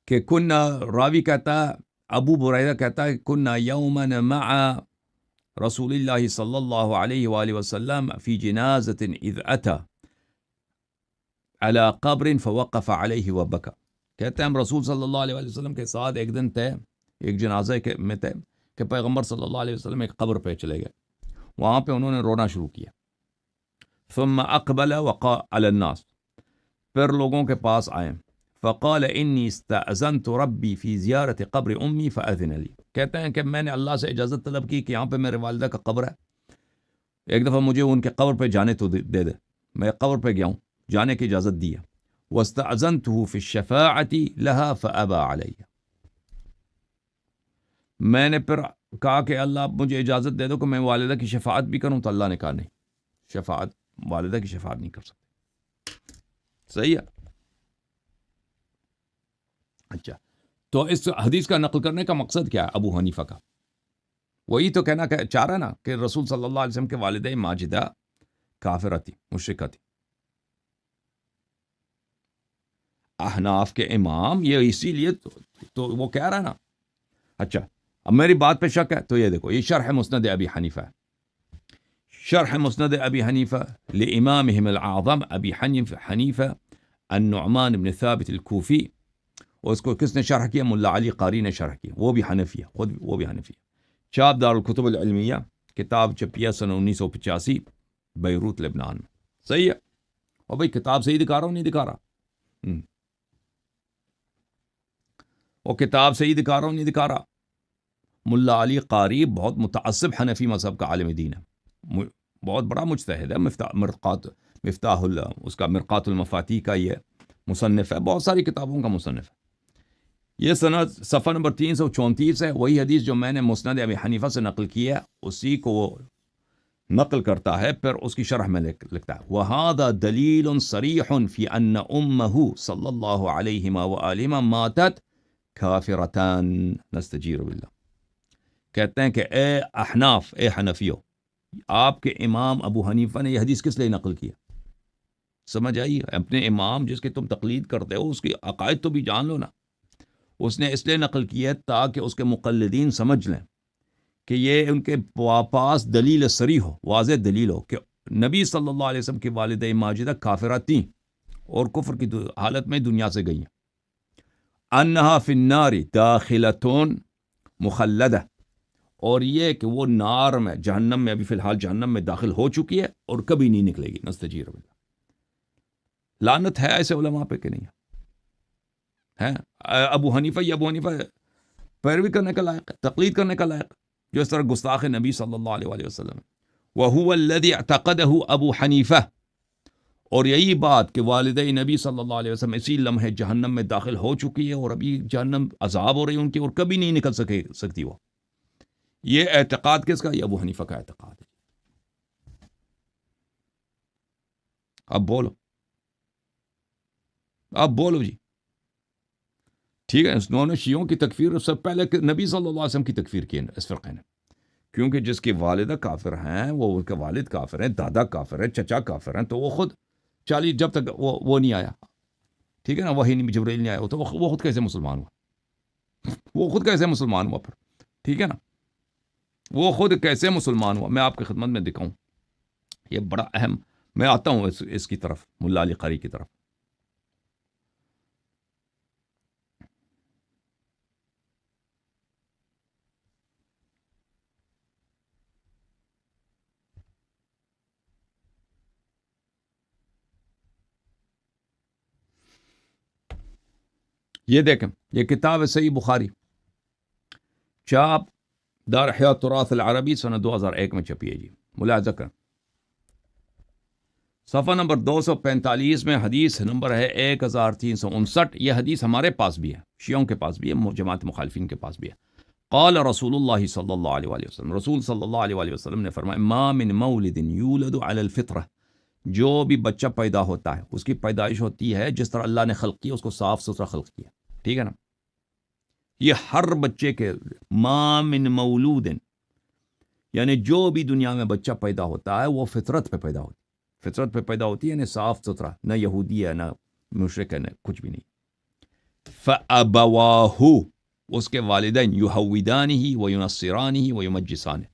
کہ راوی کہتا ہے، ابو بریدہ کہتا ہے، کننا یوما مع رسول اللہ صلی اللہ علیہ وآلہ وسلم فی جنازۃ اذ اتی علی قبر فوقف علیہ وبکا، کہتے ہیں ہم رسول صلی اللہ علیہ وآلہ وسلم کے ساتھ ایک دن تھے، ایک جنازے میں تھے، کہ پیغمبر صلی اللہ علیہ وسلم ایک قبر پہ چلے گئے، وہاں پہ انہوں نے رونا شروع کیا۔ ثم اقبل وقال علی الناس، پھر لوگوں کے پاس آئے، فقال انی استأذنت ربی فی زیارت قبر امی فأذن لی، کہتے ہیں کہ میں نے اللہ سے اجازت طلب کی کہ یہاں پہ میرے والدہ کا قبر ہے، ایک دفعہ مجھے ان کے قبر پہ جانے تو دے دے. میں قبر پہ گیا ہوں، جانے کی اجازت دی ہے. وَاسْتَأْذَنْتُهُ فِي الشَّفَاعَةِ لَهَا فَأَبَى عَلَيَّ. میں نے پھر کہا کہ اللہ مجھے اجازت دے دو کہ میں والدہ کی شفاعت بھی کروں، تو اللہ نے کہا نہیں، شفاعت والدہ کی شفاعت نہیں کر سکتے. صحیح ہے. اچھا، تو اس حدیث کا نقل کرنے کا مقصد کیا ہے ابو حنیفہ کا؟ وہی تو کہنا چاہ رہا نا کہ رسول صلی اللہ علیہ وسلم کے والدہ ماجدہ کافرہ تھی، مشرکہ تھی. احناف کے امام یہ اسی لیے تو وہ کہہ رہا ہے نا. اچھا، اب میری بات پہ شک ہے تو یہ دیکھو، یہ شرح مسند ابی حنیفہ ہے. شرح مسند ابی حنیفہ لامامہم العظم ابی حنیفہ النعمان بن ثابت الکوفی. اور اس کو کس نے شرح کیا؟ ملا علی قاری نے شرح کیا، وہ بھی حنفی ہے، خود وہ بھی حنفی ہے. چاپ دار الکتب العلمیہ، کتاب چھپیا سن 1985 بیروت لبنان میں. صحیح ہے. اور بھائی کتاب صحیح دکھا رہا ہوں نہیں دکھا رہا؟ وہ کتاب صحیح دکھا رہا ہوں نہیں دکھا رہا؟ ملا علی قاری بہت متعصب حنفی مذہب کا عالم دین ہے، بہت بڑا مجتہد ہے. مفتاح اس کا مرقات المفاتیح کا یہ مصنف ہے، بہت ساری کتابوں کا مصنف ہے. یہ سند صفحہ نمبر 334 ہے. وہی حدیث جو میں نے مسند ابی حنیفہ سے نقل کی ہے اسی کو وہ نقل کرتا ہے، پھر اس کی شرح میں لکھتا ہے وَهَذَا دَلِيلٌ صَرِيحٌ فِي أَنَّ أُمَّهُ صلی اللہ علیہ وآلہ ماتت کافرتان نستجیر باللہ. کہتے ہیں کہ اے احناف، اے حنفیو، آپ کے امام ابو حنیفہ نے یہ حدیث کس لیے نقل کیا؟ سمجھ آئی؟ اپنے امام جس کی تم تقلید کرتے ہو اس کی عقائد تو بھی جان لو نا. اس نے اس لیے نقل کیا ہے تاکہ اس کے مقلدین سمجھ لیں کہ یہ ان کے پاس دلیل صریح ہو، واضح دلیل ہو کہ نبی صلی اللہ علیہ وسلم کی والدہ ماجدہ کافرہ تھیں اور کفر کی حالت میں دنیا سے گئی ہیں. انہا فی النار داخلتون مخلدہ، اور یہ کہ وہ نار میں، جہنم میں، ابھی فی الحال جہنم میں داخل ہو چکی ہے اور کبھی نہیں نکلے گی. نستجیر باللہ. لعنت ہے ایسے علماء پہ کہ نہیں ہے؟ ابو حنیفہ پیروی کرنے کا لائق ہے، تقلید کرنے کا لائق، جو اس طرح گستاخ نبی صلی اللہ علیہ وآلہ وسلم. وَهُوَ الَّذِي اعْتَقَدَهُ ابو حنیفہ، اور یہی بات کہ والدہ نبی صلی اللہ علیہ وسلم اسی لمحے جہنم میں داخل ہو چکی ہے اور ابھی جہنم عذاب ہو رہی ہے ان کی اور کبھی نہیں نکل سکتی وہ. یہ اعتقاد کس کا؟ یہ ابو حنیفہ کا اعتقاد ہے. اب بولو جی. ٹھیک ہے، انہوں نے شیعوں کی تکفیر سب پہلے نبی صلی اللہ علیہ وسلم کی تکفیر کی اس فرقے نے، کیونکہ جس کی والدہ کافر ہیں، وہ ان کے والد کافر ہیں، دادا کافر ہیں، چچا کافر ہیں، تو وہ خود جب تک وہ نہیں آیا، ٹھیک ہے نا، وہی جبرائیل نہیں آیا تو وہ خود کیسے مسلمان ہوا؟ وہ خود کیسے مسلمان ہوا پھر؟ ٹھیک ہے نا، وہ خود کیسے مسلمان ہوا؟ میں آپ کی خدمت میں دکھاؤں، یہ بڑا اہم. میں آتا ہوں اس کی طرف، ملا علی قاری کی طرف. یہ دیکھیں، یہ کتاب ہے صحیح بخاری، چاپ دار احیاء التراث العربی سنہ 2001 میں چھپی ہے جی. ملاحظہ کریں صفحہ نمبر 245 میں حدیث نمبر ہے 1359. یہ حدیث ہمارے پاس بھی ہے، شیعوں کے پاس بھی ہے، جماعت مخالفین کے پاس بھی ہے. قال رسول اللہ صلی اللہ علیہ وآلہ وسلم، رسول صلی اللہ علیہ وآلہ وسلم نے فرمایا ما من مولد یولد علی الفطرہ، جو بھی بچہ پیدا ہوتا ہے اس کی پیدائش ہوتی ہے جس طرح اللہ نے خلق کیا، اس کو صاف ستھرا خلق کیا. ٹھیک ہے نا، یہ ہر بچے کے ما من مولود، یعنی جو بھی دنیا میں بچہ پیدا ہوتا ہے وہ فطرت پہ پیدا ہوتا ہے، فطرت پہ پیدا ہوتی ہے، یعنی صاف ستھرا، نہ یہودی ہے، نہ مشرک ہے، نہ کچھ بھی نہیں. فَأَبَوَاهُ، اس کے والدین یحودانہ وینصرانہ ویمجسانہ،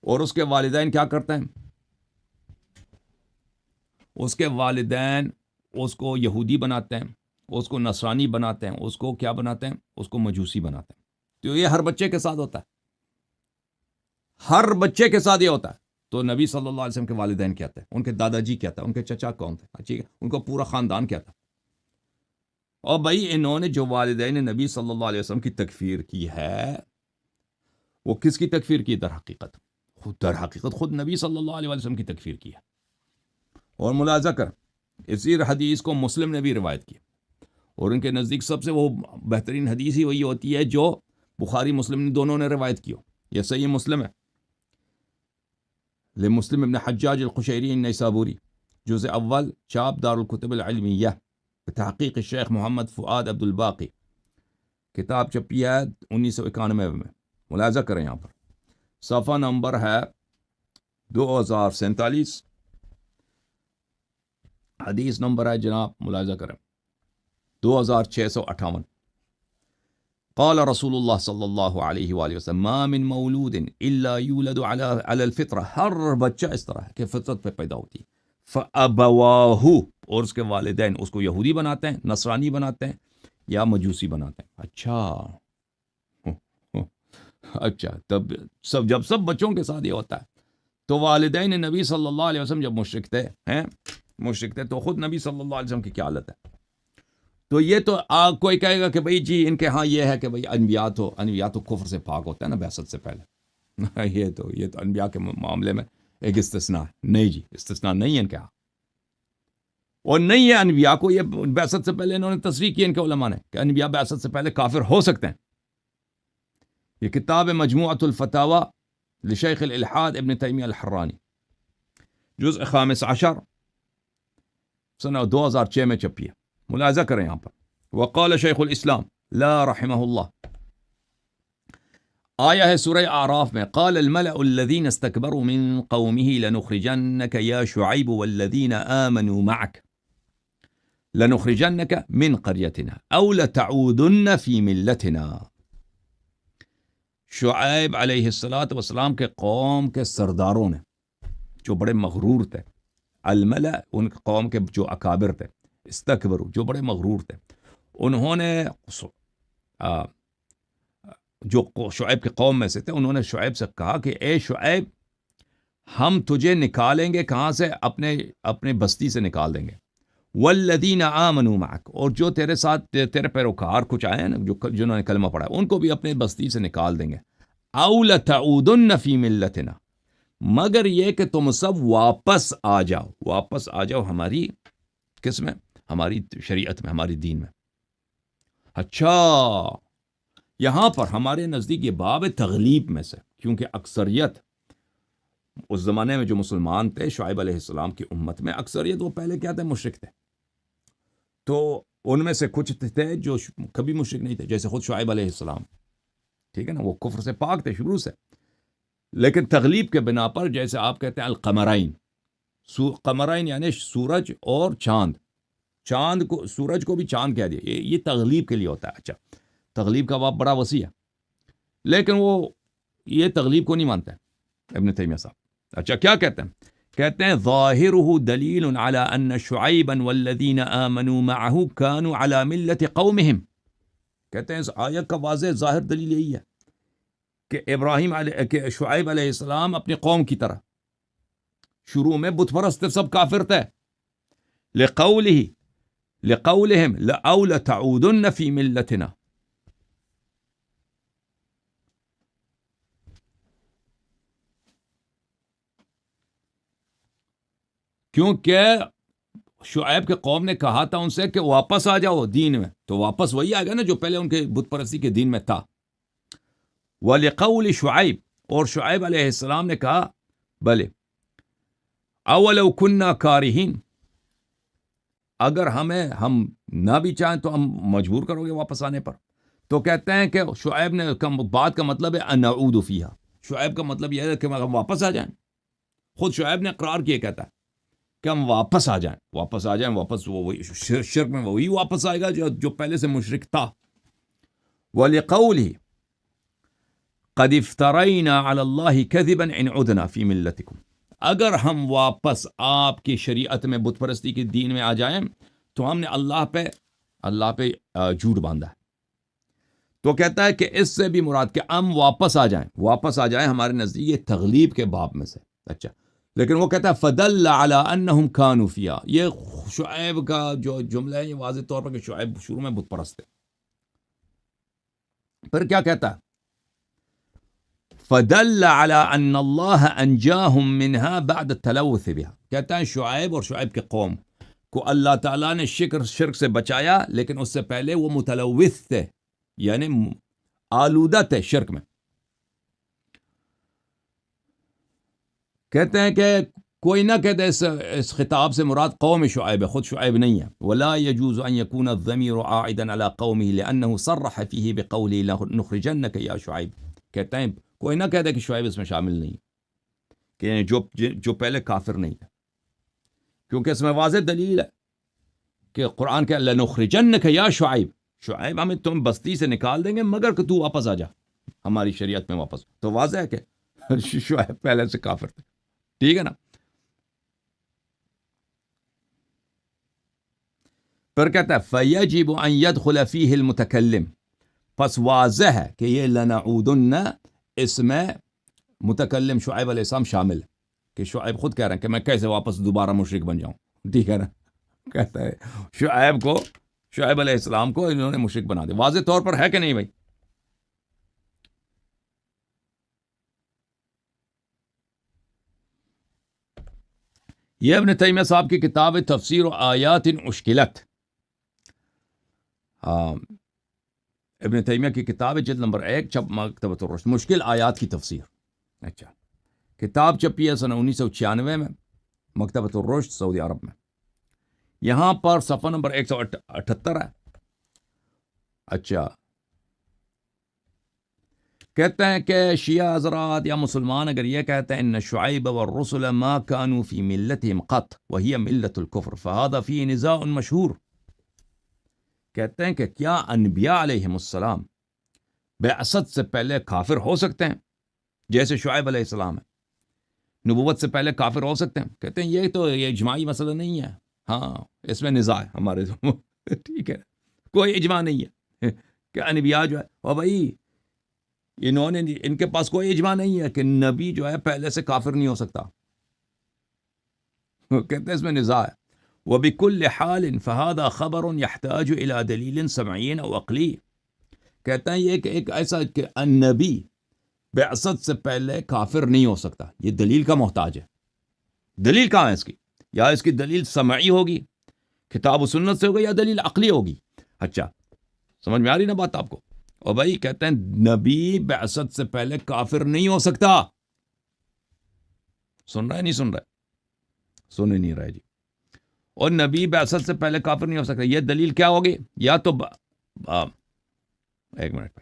اور اس کے والدین کیا کرتے ہیں؟ اس کے والدین اس کو یہودی بناتے ہیں، اس کو نصرانی بناتے ہیں، اس کو کیا بناتے ہیں؟ اس کو مجوسی بناتے ہیں. تو یہ ہر بچے کے ساتھ ہوتا ہے، ہر بچے کے ساتھ یہ ہوتا ہے. تو نبی صلی اللہ علیہ وسلم کے والدین کیا تھے، ان کے دادا جی کیا تھا، ان کے چچا کون تھے، ٹھیک ہے، ان کا پورا خاندان کیا تھا. اور بھائی انہوں نے جو والدین نبی صلی اللہ علیہ وسلم کی تکفیر کی ہے وہ کس کی تکفیر کی؟ در حقیقت خود نبی صلی اللہ علیہ وسلم کی تکفیر کی ہے. اور ملاحظہ کر اسی حدیث کو مسلم نے بھی روایت کی اور ان کے نزدیک سب سے وہ بہترین حدیث ہی وہی ہوتی ہے جو بخاری مسلم نے دونوں نے روایت کی ہو. یہ صحیح مسلم ہے لمسلم ابن حجاج القشیری النیسابوری جزء اول چاپ دار الکتب العلمیہ بتحقیق الشیخ محمد فؤاد عبد الباقی. کتاب چھپی ہے 1991 میں. ملاحظہ کریں یہاں پر صفحہ نمبر ہے 2047. حدیث نمبر ہے جناب ملاحظہ کریں 2658. قال رسول اللہ صلی اللہ علیہ وآلہ وسلم ما من مولود الا یولد علی الفطرہ. ہر بچہ اس طرح ہے کہ فطرت پہ پیدا ہوتی ہے. فابواہ اور اس کے والدین اس کو یہودی بناتے ہیں، نصرانی بناتے ہیں یا مجوسی بناتے ہیں. اچھا تب جب سب بچوں کے ساتھ یہ ہوتا ہے تو والدین نبی صلی اللہ علیہ وسلم جب مشرک تھے تو خود نبی صلی اللہ علیہ وسلم کی کیا حالت ہے؟ تو یہ تو کوئی کہے گا کہ بھئی جی ان کے ہاں یہ ہے کہ بھئی انبیاء تو کفر سے پاک ہوتا ہے نا بعثت سے پہلے. یہ تو انبیاء کے معاملے میں ایک استثناء ہے. نہیں جی استثناء نہیں ہے ان کے ہاں، اور نہیں ہے انبیاء کو یہ بعثت سے پہلے انہوں نے تصریح کی ان کے علماء نے کہ انبیاء بعثت سے پہلے کافر ہو سکتے ہیں. یہ کتاب مجموعۃ الفتاوی لشیخ الالحاد ابن تیمیہ الحرانی جزء 15 سنہ 2006 میں چھپی ہے. ملاحظہ کریں یہاں پر وقال شیخ الاسلام لا رحمہ اللہ. آیا ہے سورہ اعراف میں قال الملأ الذين استكبروا من قومه لنخرجنك يا شعيب والذين آمنوا معك لنخرجنك من قريتنا او لتعودن في ملتنا. شعیب علیہ السلام کے قوم کے سرداروں نے جو بڑے مغرور تھے، الملأ ان قوم کے جو اکابر تھے، استکبروا جو بڑے مغرور تھے، انہوں نے جو شعیب کے قوم میں سے تھے انہوں نے شعیب سے کہا کہ اے شعیب ہم تجھے نکالیں گے کہاں سے؟ اپنے بستی سے نکال دیں گے. والذین آمنوا معک اور جو تیرے ساتھ تیرے پیروکار کچھ آئے ہیں نا جنہوں نے کلمہ پڑھا ان کو بھی اپنے بستی سے نکال دیں گے. او لتعودن فی ملتنا مگر یہ کہ تم سب واپس آ جاؤ ہماری کس میں؟ ہماری شریعت میں، ہماری دین میں. اچھا یہاں پر ہمارے نزدیک یہ باب تغلیب میں سے، کیونکہ اکثریت اس زمانے میں جو مسلمان تھے شعیب علیہ السلام کی امت میں اکثریت وہ پہلے کیا تھے؟ مشرک تھے. تو ان میں سے کچھ تھے جو کبھی مشرک نہیں تھے جیسے خود شعیب علیہ السلام، ٹھیک ہے نا، وہ کفر سے پاک تھے شروع سے، لیکن تغلیب کے بنا پر جیسے آپ کہتے ہیں القمرین، قمرین یعنی سورج اور چاند کو، سورج کو بھی چاند کہہ دیا، یہ تغلیب کے لیے ہوتا ہے. اچھا تغلیب کا باب بڑا وسیع ہے لیکن وہ یہ تغلیب کو نہیں مانتے ابن تیمیہ صاحب. اچھا کیا کہتے ہیں ظاہرہ دلیل علی ان شعیبا والذین آمنوا معه كانوا على ملت قومهم. کہتے ہیں اس آیت کا واضح ظاہر دلیل یہی ہے کہ شعیب علیہ السلام اپنی قوم کی طرح شروع میں بت پرست سب کافر تھے. لقولهم او لتعودن فی ملتنا. کیونکہ شعیب کے قوم نے کہا تھا ان سے کہ واپس آ جاؤ دین میں، تو واپس وہی آئے گا نا جو پہلے ان کے بت پرستی کے دین میں تھا. وَلِقَوْلِ شعیب اور شعیب علیہ السلام نے کہا بلے اولو کننا کارہین اگر ہم نہ بھی چاہیں تو ہم مجبور کرو گے واپس آنے پر. تو کہتے ہیں کہ شعیب نے بات کا مطلب ہے ان نعود فیہا. شعیب کا مطلب یہ ہے کہ ہم واپس آ جائیں. خود شعیب نے اقرار کیے کہتا ہے کہ ہم واپس آ جائیں واپس وہی شرک میں وہی واپس آئے گا جو پہلے سے مشرک تھا. وَلِقَوْلِهِ قَدْ افْتَرَيْنَا عَلَى اللَّهِ كَذِبًا إِنْ عُدْنَا فِي مِلَّتِكُمْ. اگر ہم واپس آپ کی شریعت میں بت پرستی کے دین میں آ جائیں تو ہم نے اللہ پہ جھوٹ باندھا ہے. تو کہتا ہے کہ اس سے بھی مراد کہ ہم واپس آ جائیں ہمارے نزدیک یہ تغلیب کے باب میں سے. اچھا لیکن وہ کہتا ہے فدل علی انہم کانوا فیہا، یہ شعیب کا جو جملہ ہے یہ واضح طور پر کہ شعیب شروع میں بت پرست ہے. پھر کیا کہتا ہے؟ فدل علی ان اللہ انجاہم منہا بعد التلوث بها، کہتا ہے شعیب اور شعیب کے قوم کو اللہ تعالیٰ نے شرک سے بچایا، لیکن اس سے پہلے وہ متلوث تھے، یعنی آلودہ تھے شرک میں. کہتے ہیں کہ کوئی نہ کہتے اس خطاب سے مراد قوم شعیب ہے، خود شعیب نہیں ہے. ولا يجوز ان يكون الضمير عائدا على قومه لانه صرح فيه بقوله لنخرجنك يا شعیب. کہتے ہیں کوئی نہ کہتے کہ شعیب اس میں شامل نہیں، کہ جو پہلے کافر نہیں ہے، کیونکہ اس میں واضح دلیل ہے کہ قرآن کہ لنخرجنك یا شعیب، شعیب ہمیں تم بستی سے نکال دیں گے مگر کہ تو واپس آ جا ہماری شریعت میں واپس. تو واضح ہے کہ شعیب پہلے سے کافر تھے. ٹھیک ہے نا. پھر کہتا ہے فَيَجِبُ أَن يَدْخُلَ فِيهِ الْمُتَكَلِّمُ، پس واضح ہے کہ یہ لَنَعُودُنَّ اس میں متکلم شعیب علیہ السلام شامل ہے، کہ شعیب خود کہہ رہے ہیں کہ میں کیسے واپس دوبارہ مشرک بن جاؤں. ٹھیک ہے نا. کہتا ہے شعیب علیہ السلام کو انہوں نے مشرک بنا دیا. واضح طور پر ہے کہ نہیں بھائی؟ یہ ابن تیمیہ صاحب کی کتاب تفسیر و آیات اشکلت، ابن تیمیہ کی کتاب جلد نمبر 1 چھپ مکتبۃ الرشد، مشکل آیات کی تفسیر. اچھا، کتاب چھپی ہے سن 1996 میں مکتبۃ الرشد سعودی عرب میں. یہاں پر صفحہ نمبر 178 ہے. اچھا، کہتے ہیں کہ شیعہ حضرات یا مسلمان اگر یہ کہتے ہیں ان شعیب والرسل ما كانوا في ملتهم قط وهي ملت الكفر فهذا فيه نزاع مشہور. کہتے ہیں کہ کیا انبیاء علیہم السلام بعثت سے پہلے کافر ہو سکتے ہیں جیسے شعیب علیہ السلام ہے؟ نبوت سے پہلے کافر ہو سکتے ہیں؟ کہتے ہیں یہ تو یہ اجماعی مسئلہ نہیں ہے. ہاں، اس میں نزاع ہے ہمارے ٹھیک ہے، کوئی اجماع نہیں ہے کہ انبیاء جو ہے، اور بھائی انہوں نے، ان کے پاس کوئی اجماع نہیں ہے کہ نبی جو ہے پہلے سے کافر نہیں ہو سکتا. کہتے ہیں اس میں نزاع ہے. وَبِكُلِّ حَالٍ فَهَذَا خَبَرٌ يَحْتَاجُ إِلَى دَلِيلٍ سَمْعِيٍّ أَوْ عَقْلِيٍّ. کہتے ہیں یہ کہ ایک ایسا کہ النبی بعثت سے پہلے کافر نہیں ہو سکتا، یہ دلیل کا محتاج ہے. دلیل کہاں ہے اس کی؟ یا اس کی دلیل سمعی ہوگی، کتاب و سنت سے ہوگی، یا دلیل عقلی ہوگی. اچھا، سمجھ میں آ رہی نا بات آپ کو؟ اور بھائی کہتے ہیں نبی بعثت سے پہلے کافر نہیں ہو سکتا. سن رہے نہیں سن رہے؟ سن ہی نہیں رہے جی. اور نبی بعثت سے پہلے کافر نہیں ہو سکتا، یہ دلیل کیا ہوگی؟ یا تو ایک منٹ،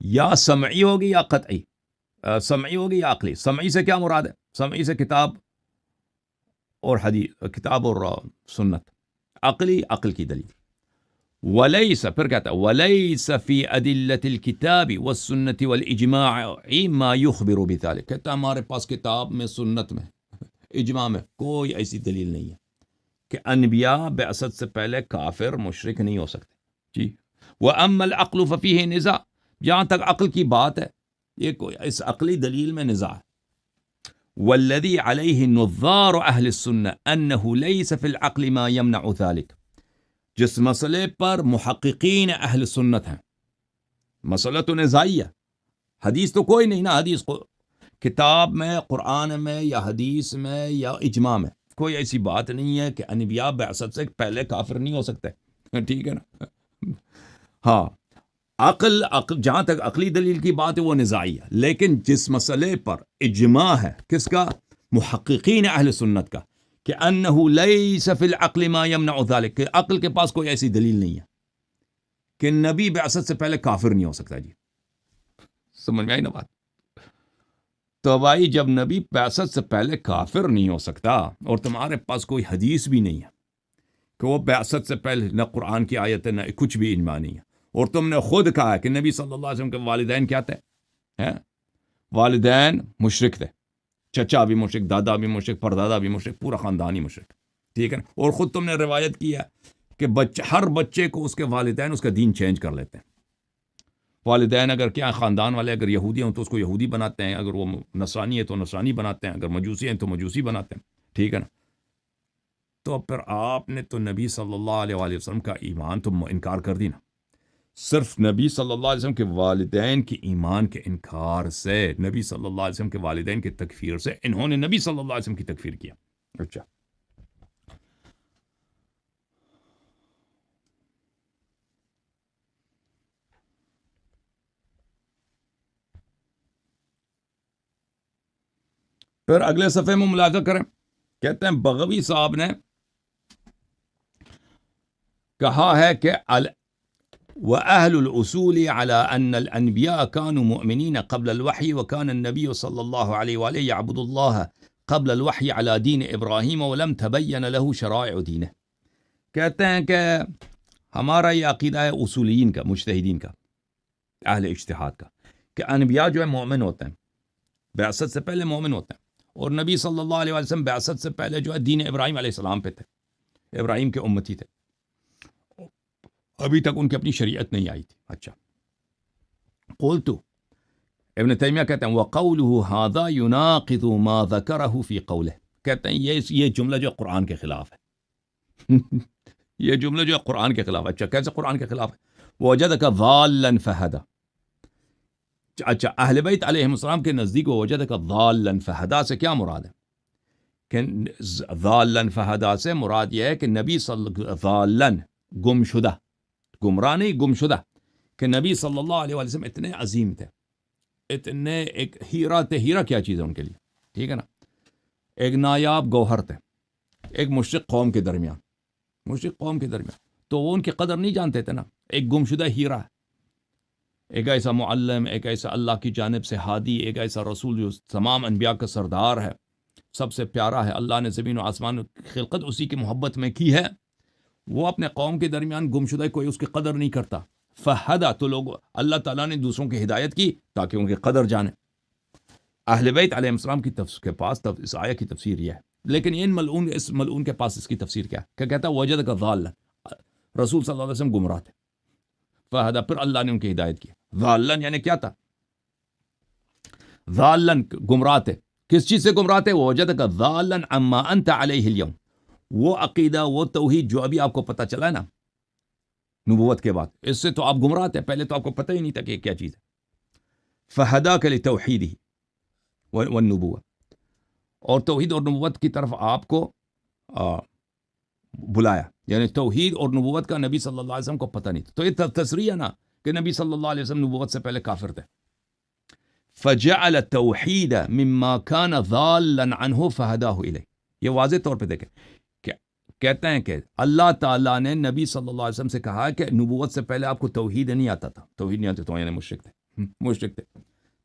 یا سمعی ہوگی یا قطعی. سمعی ہوگی یا عقلی. سمعی سے کیا مراد ہے؟ سمعی سے کتاب اور حدیث، کتاب اور سنت. عقلی، عقل کی دلیل. ولیس، پھر کہتا ہے ولیس فی ادلۃ الکتاب والسنت والاجماع ما یخبر بذلک. کہتا ہے ہمارے پاس کتاب میں، سنت میں، اجماع میں کوئی ایسی دلیل نہیں ہے کہ انبیاء بعثت سے پہلے کافر مشرک نہیں ہو سکتے جی. واما العقل ففیہ نزاع، جہاں تک عقل کی بات ہے یہ کوئی اس عقلی دلیل میں نزاع ہے. والذی علیہ نظار اہل السنہ انہ لیس فی العقل ما یمنع ذلک. جس مسئلے پر محققین اہل سنت ہیں، مسئلہ تو نزاعی ہے، حدیث تو کوئی نہیں نا، حدیث کتاب میں، قرآن میں یا حدیث میں یا اجماع میں کوئی ایسی بات نہیں ہے کہ انبیاء بعثت سے پہلے کافر نہیں ہو سکتے. ٹھیک ہے نا. ہاں، عقل جہاں تک عقلی دلیل کی بات ہے وہ نزاعی ہے، لیکن جس مسئلے پر اجماع ہے کس کا؟ محققین اہل سنت کا، کہ انہ لیس فی العقل ما یمنع ذلک، کہ عقل کے پاس کوئی ایسی دلیل نہیں ہے کہ نبی بعثت سے پہلے کافر نہیں ہو سکتا جی. سمجھ میں آئی نا بات؟ تو بھائی جب نبی بعثت سے پہلے کافر نہیں ہو سکتا اور تمہارے پاس کوئی حدیث بھی نہیں ہے کہ وہ بعثت سے پہلے، نہ قرآن کی آیت ہے، نہ کچھ بھی اجماع نہیں ہے، اور تم نے خود کہا ہے کہ نبی صلی اللہ علیہ وسلم کے والدین کیا تھے؟ والدین مشرک تھے، چچا بھی مشرک، دادا بھی مشرک، پردادا بھی مشرک، پورا خاندان ہی مشرک. ٹھیک ہے نا. اور خود تم نے روایت کی ہے کہ ہر بچے کو اس کے والدین اس کا دین چینج کر لیتے ہیں. والدین اگر کیا خاندان والے اگر یہودی ہوں تو اس کو یہودی بناتے ہیں، اگر وہ نصرانی ہے تو نصرانی بناتے ہیں، اگر مجوسی ہیں تو مجوسی بناتے ہیں، ٹھیک ہے نا. تو پھر آپ نے تو نبی صلی اللہ علیہ وآلہ وسلم کا ایمان تو انکار کر دی نا. صرف نبی صلی اللہ علیہ وسلم کے والدین کے ایمان کے انکار سے، نبی صلی اللہ علیہ وسلم کے والدین کی تکفیر سے، انہوں نے نبی صلی اللہ علیہ وسلم کی تکفیر کیا. اچھا، پھر اگلے صفحے میں ملاحظہ کریں، کہتے ہیں بغوی صاحب نے کہا ہے کہ وأهل الأصول على أن الأنبياء كانوا مؤمنين قبل الوحي وكان النبي صلى الله عليه وآله يعبد الله قبل الوحي على دين إبراهيم ولم تبين له شرائع دينه. کہتے ہیں کہ ہمارا یہ عقیدہ ہے اصولیین کا، مجتہدین کا، اہل اجتہاد کا، کہ انبیاء جو ہے مومن ہوتے ہیں، بعثت سے پہلے مومن ہوتے ہیں، اور نبی صلی اللہ علیہ وسلم بعثت سے پہلے جو ہے دین ابراہیم علیہ السلام پہ تھے، ابراہیم کے امتی تھے، ابھی تک ان کی اپنی شریعت نہیں آئی تھی. اچھا، قلت، ابن تیمیہ کہتے ہیں وَقَوْلُهُ هَذَا يُنَاقِضُ مَا ذَكَرَهُ فِي قَوْلِهِ، کہتے ہیں یہ جملہ جو قرآن کے خلاف ہے. یہ جملہ جو ہے قرآن کے خلاف ہے. اچھا، کیسے قرآن کے خلاف ہے؟ وَوَجَدَكَ ضَالًّا فَهَدَى. اچھا، اہل بیت علیہ السلام کے نزدیک وَوَجَدَكَ ضَالًّا فَهَدَى سے کیا مراد ہے؟ کہ ضَالًّا فَهَدَى سے مراد یہ ہے کہ نبی ضَالًّا گمشدہ، گمراہ نہیں، گمشدہ، کہ نبی صلی اللہ علیہ وسلم اتنے عظیم تھے، اتنے ایک ہیرا تھے. ہیرا کیا چیز ہے ان کے لیے؟ ٹھیک ہے نا، ایک نایاب گوہر تھے ایک مشرک قوم کے درمیان، مشرک قوم کے درمیان، تو وہ ان کی قدر نہیں جانتے تھے نا. ایک گمشدہ ہیرا ہے، ایک ایسا معلم، ایک ایسا اللہ کی جانب سے ہادی، ایک ایسا رسول جو تمام انبیاء کا سردار ہے، سب سے پیارا ہے، اللہ نے زمین و آسمان کی خلقت اسی کی محبت میں کی ہے. وہ اپنے قوم کے درمیان گمشدہ، کوئی اس کی قدر نہیں کرتا. فہدا، تو لوگ اللہ تعالیٰ نے دوسروں کی ہدایت کی تاکہ ان کی قدر جانے. اہل بیت علیہ السلام کے پاس اس آیت کی تفسیر یہ ہے، لیکن اس ملعون کے پاس اس کی تفسیر کیا ہے؟ کہ کہتا ہے وجدک ضالا، رسول صلی اللہ علیہ وسلم گمراہ تھے، فہدا، پھر اللہ نے ان کی ہدایت کی. ضالن یعنی کیا تھا؟ ضالن گمراہ تھے. کس چیز سے گمراہ تھے؟ وجدک ضالن عما انت علیہ اليوم، وہ عقیدہ، وہ توحید جو ابھی آپ کو پتہ چلا ہے نا نبوت کے بعد، اس سے تو آپ گمراہ تھے، پہلے تو آپ کو پتہ ہی نہیں تھا کہ یہ کیا چیز ہے. فہداک لتوحیدہ والنبوہ، اور توحید اور نبوت کی طرف آپ کو بلایا، یعنی توحید اور نبوت کا نبی صلی اللہ علیہ وسلم کو پتہ نہیں تھا. تو یہ تصریح ہے نا کہ نبی صلی اللہ علیہ وسلم نبوت سے پہلے کافر تھے. فجعل التوحید مما كان ضالا عنه فهداه الیہ. یہ واضح طور پہ دیکھیں، کہتے ہیں کہ اللہ تعالیٰ نے نبی صلی اللہ علیہ وسلم سے کہا کہ نبوت سے پہلے آپ کو توحید نہیں آتا تھا. توحید نہیں آتا تو یعنی مشرک تھے، مشرک تھے.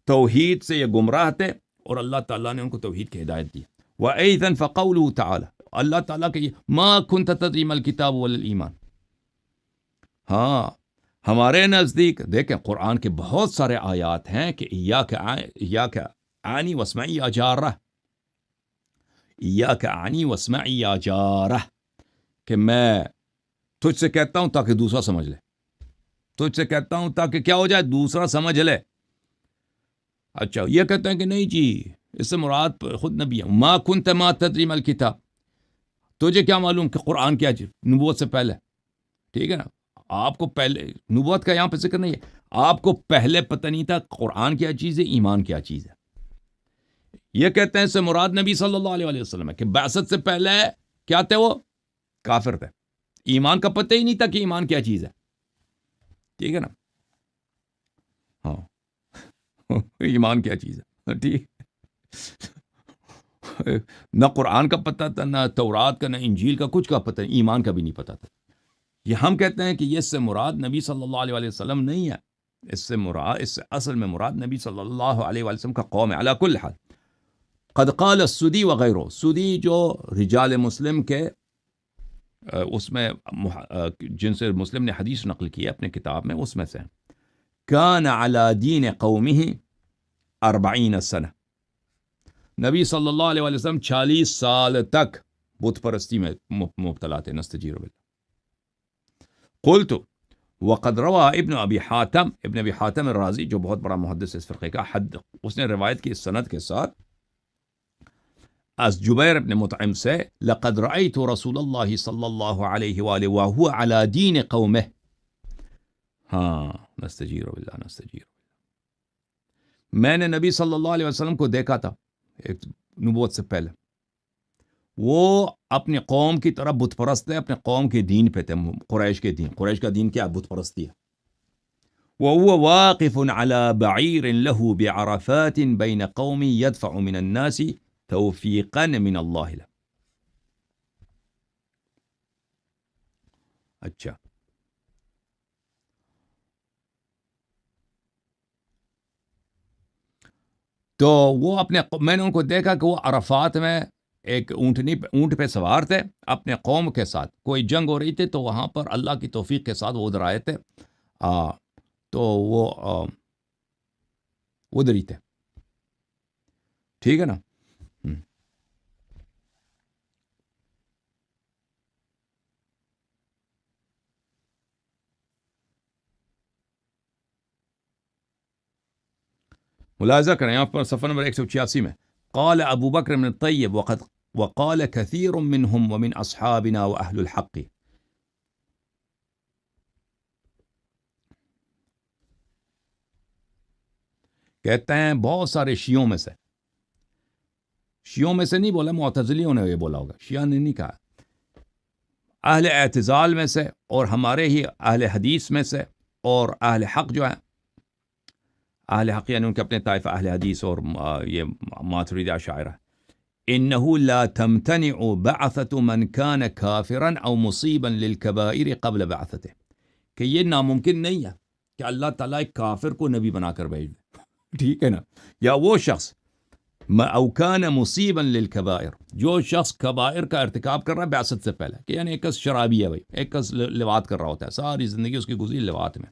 توحید سے یہ گمراہ تھے اور اللہ تعالیٰ نے ان کو توحید کی ہدایت دی. وَأَيْضًا فَقَوْلُهُ تَعَالَى، اللہ تعالیٰ کہ مَا كُنْتَ تَدْرِي مَا الْكِتَابُ وَلَا الْإِيمَانُ. ہاں، ہمارے نزدیک دیکھیں قرآن کے بہت سارے آیات ہیں کہ ایاک اعنی واسمعی یا جارہ، ایاک اعنی واسمعی یا جارہ، کہ میں تجھ سے کہتا ہوں تاکہ دوسرا سمجھ لے، تجھ سے کہتا ہوں تاکہ کیا ہو جائے؟ دوسرا سمجھ لے. اچھا، یہ کہتے ہیں کہ نہیں جی، اس سے مراد خود نبی ہے. ما کنت ما تدری ما الکتاب، تجھے کیا معلوم کہ قرآن کیا چیز؟ نبوت سے پہلے، ٹھیک ہے نا. آپ کو پہلے نبوت کا یہاں پہ ذکر نہیں ہے، آپ کو پہلے پتہ نہیں تھا قرآن کیا چیز ہے، ایمان کیا چیز ہے. یہ کہتے ہیں اس سے مراد نبی صلی اللہ علیہ وسلم ہے کہ بعثت سے پہلے کیا تھے؟ وہ کافر تھے، ایمان کا پتہ ہی نہیں تھا کہ ایمان کیا چیز ہے. ٹھیک ہے نا، ہاں ایمان کیا چیز ہے. ٹھیک، نہ قرآن کا پتہ تھا، نہ تورات کا، نہ انجیل کا، کچھ کا پتہ نہیں، ایمان کا بھی نہیں پتہ تھا. یہ ہم کہتے ہیں کہ یہ اس سے مراد نبی صلی اللہ علیہ وسلم نہیں ہے، اس سے اصل میں مراد نبی صلی اللہ علیہ وسلم کا قوم ہے. علی کل حال، قد قال السدی وغیرہ، سدی جو رجال مسلم کے اس میں جن سے مسلم نے حدیث نقل کی ہے اپنے کتاب میں، اس میں سے کان علی دین قومہ 40 سنہ، نبی صلی اللہ علیہ وسلم 40 سال تک بت پرستی میں مبتلا تھے. نستجیر باللہ. قلت، وقد روا ابن ابی حاتم، ابن ابی حاتم الرازی جو بہت بڑا محدث اس فرقے کا، حد اس نے روایت کی اس سند کے ساتھ از جبیر ابن مطعم سے، لقد رأيت رسول اللہ صلی اللہ علیہ وآلہ وهو على دین قومه. ہاں، نستجیر باللہ نستجیر. میں نے نبی صلی اللہ علیہ وسلم کو دیکھا تھا ایک نبوت سے پہلے، وہ اپنی قوم کی طرف بت پرست ہے، اپنے قوم کے دین پہ تھے، قریش کے دین. قریش کا دین کیا؟ بت پرستی ہے. وهو واقف على بعير له بعرفات بين قوم يدفع من الناس توفيقا من الله له. اچھا، تو وہ میں نے ان کو دیکھا کہ وہ عرفات میں ایک اونٹ پہ سوار تھے اپنے قوم کے ساتھ. کوئی جنگ ہو رہی تھی تو وہاں پر اللہ کی توفیق کے ساتھ وہ ادھر آئے تھے. تو وہ ادھر ہی تھے. ٹھیک ہے نا. ملاحظہ کریں یہاں پر صفحہ نمبر 186 میں، قال ابو بکر بن الطیب وقال كثير منهم ومن اصحابنا واهل الحق. کہتے ہیں بہت سارے شیعوں میں سے نہیں بولا، معتزلیوں نے یہ بولا ہوگا، شیعہ نے نہیں کہا، اہل اعتزال میں سے اور ہمارے ہی اہل حدیث میں سے اور اہل حق جو ہیں، اہل حق یعنی ان کے اپنے طائفہ اہل حدیث اور یہ ماتریدی اشاعرہ، انه لا تمتنع بعثة من كان كافرا او مصيبا للكبائر قبل بعثته، کہ یہ ناممکن نہیں ہے کہ اللہ تعالیٰ ایک کافر کو نبی بنا کر بھیج دے. ٹھیک ہے نا. یا وہ شخص او کان مصیبا للکبائر، جو شخص کبائر کا ارتکاب کر رہا ہے بعثت سے پہلے، کہ یعنی ایک کس شرابی ہے بھائی، ایک کس لواط کر رہا ہوتا ہے، ساری زندگی اس کی گزری لواط میں.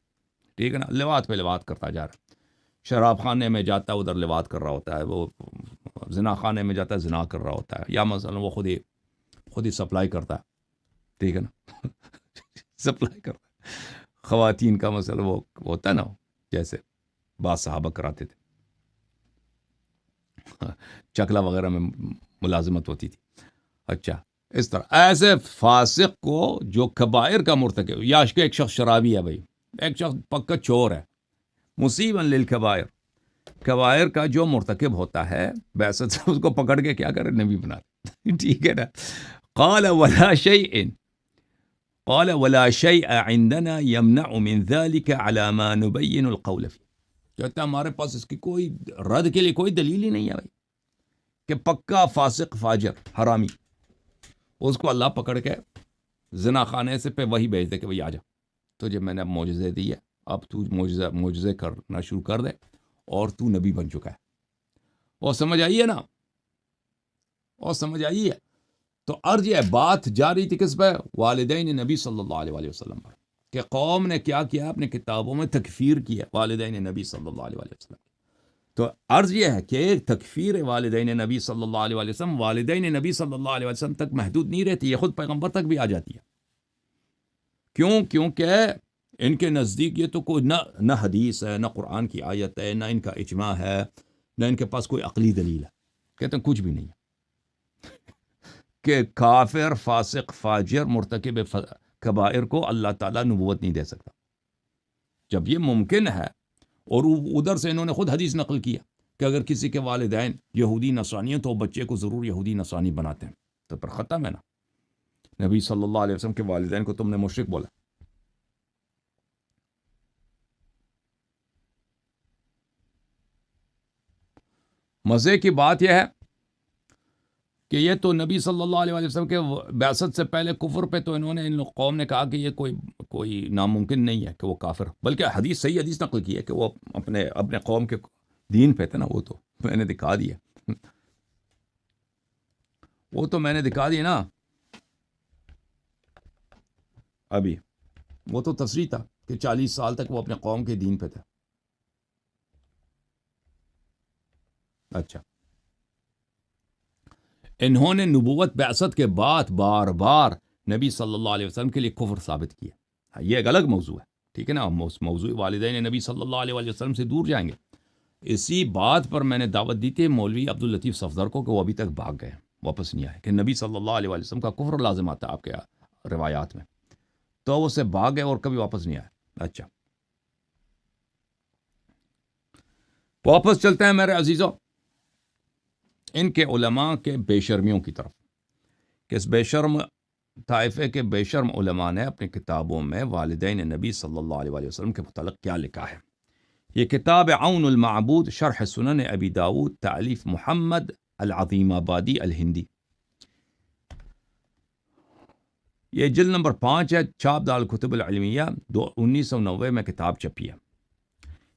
ٹھیک ہے نا. لواط پہ لواط کرتا جا رہا ہے، شراب خانے میں جاتا ہے ادھر لواط کر رہا ہوتا ہے، وہ زنا خانے میں جاتا ہے زنا کر رہا ہوتا ہے، یا مثلا وہ خود ہی سپلائی کرتا ہے. ٹھیک ہے نا. سپلائی کرتا ہے خواتین کا مسئلہ، وہ ہوتا ہے نا جیسے بعض صحابہ کراتے تھے، چکلا وغیرہ میں ملازمت ہوتی تھی. اچھا، اس طرح ایسے فاسق کو جو کبائر کا مرتکب، یا ایک شخص شرابی ہے بھائی، ایک شخص پکا چور ہے، مصیبا للکبائر، کبائر کا جو مرتکب ہوتا ہے بعثت سے اس کو پکڑ کے کیا کرے؟ نبی بنا. ٹھیک ہے نا. قال ولا شيء عندنا يمنع من ذلك على ما نبين القول فيه. کہتا ہے ہمارے پاس اس کی کوئی رد کے لیے کوئی دلیل ہی نہیں ہے بھائی، کہ پکا فاسق فاجر حرامی اس کو اللہ پکڑ کے زنا خانے سے پہ وہی بھیج دے کہ بھائی آ جا، تجھے میں نے اب معجزے دی ہے، اب تو معجزے کرنا شروع کر دے اور تو نبی بن چکا ہے. اور سمجھ آئی ہے نا؟ اور سمجھ آئی ہے. تو عرض یہ بات جاری تھی کس پہ؟ والدین نبی صلی اللہ علیہ وسلم پر، کہ قوم نے کیا کیا؟ اپنے کتابوں میں تکفیر کی ہے والدین نبی صلی اللہ علیہ وسلم. تو عرض یہ ہے کہ تکفیر والدین نبی صلی اللہ علیہ وسلم والدین نبی صلی اللہ علیہ وسلم تک محدود نہیں رہتی، یہ خود پیغمبر تک بھی آ جاتی ہے. کیونکہ ان کے نزدیک یہ تو کوئی نہ حدیث ہے، نہ قرآن کی آیت ہے، نہ ان کا اجماع ہے، نہ ان کے پاس کوئی عقلی دلیل ہے. کہتے ہیں کچھ بھی نہیں ہے کہ کافر فاسق فاجر مرتکب کبائر کو اللہ تعالیٰ نبوت نہیں دے سکتا. جب یہ ممکن ہے، اور ادھر سے انہوں نے خود حدیث نقل کیا کہ اگر کسی کے والدین یہودی نصرانی ہیں تو بچے کو ضرور یہودی نصرانی بناتے ہیں، تو پھر ختم ہے نا. نبی صلی اللہ علیہ وسلم کے والدین کو تم نے مشرک بولا. مزے کی بات یہ ہے کہ یہ تو نبی صلی اللہ علیہ وسلم کے بعثت سے پہلے کفر پہ تو انہوں نے، ان قوم نے کہا کہ یہ کوئی ناممکن نہیں ہے کہ وہ کافر، بلکہ صحیح حدیث نقل کی ہے کہ وہ اپنے قوم کے دین پہ تھے نا. وہ تو میں نے دکھا دیا، نا ابھی. وہ تو تصریح تھا کہ 40 سال تک وہ اپنے قوم کے دین پہ تھے. اچھا، انہوں نے نبوت بعثت کے بعد بار بار نبی صلی اللہ علیہ وسلم کے لیے کفر ثابت کیا. یہ ایک الگ موضوع ہے، ٹھیک ہے نا. ہم اس موضوع والدین نبی صلی اللہ علیہ وسلم سے دور جائیں گے. اسی بات پر میں نے دعوت دی تھی مولوی عبداللطیف صفدر کو کہ وہ ابھی تک بھاگ گئے, واپس نہیں آئے, کہ نبی صلی اللہ علیہ وسلم کا کفر لازم آتا ہے آپ کے روایات میں, تو وہ سے بھاگ گئے اور کبھی واپس نہیں آئے. اچھا, واپس چلتے ہیں میرے عزیزوں ان کے علماء کے بے شرمیوں کی طرف, کہ اس بے شرم طائفے کے بے شرم علماء نے اپنی کتابوں میں والدین نبی صلی اللہ علیہ وسلم کے متعلق کیا لکھا ہے. یہ کتاب عون المعبود شرح سنن ابی داود تالیف محمد العظیم آبادی الہندی, یہ جلد نمبر 5 ہے, چھاپ دار الکتب العلمیہ 1990 میں کتاب چھپی ہے.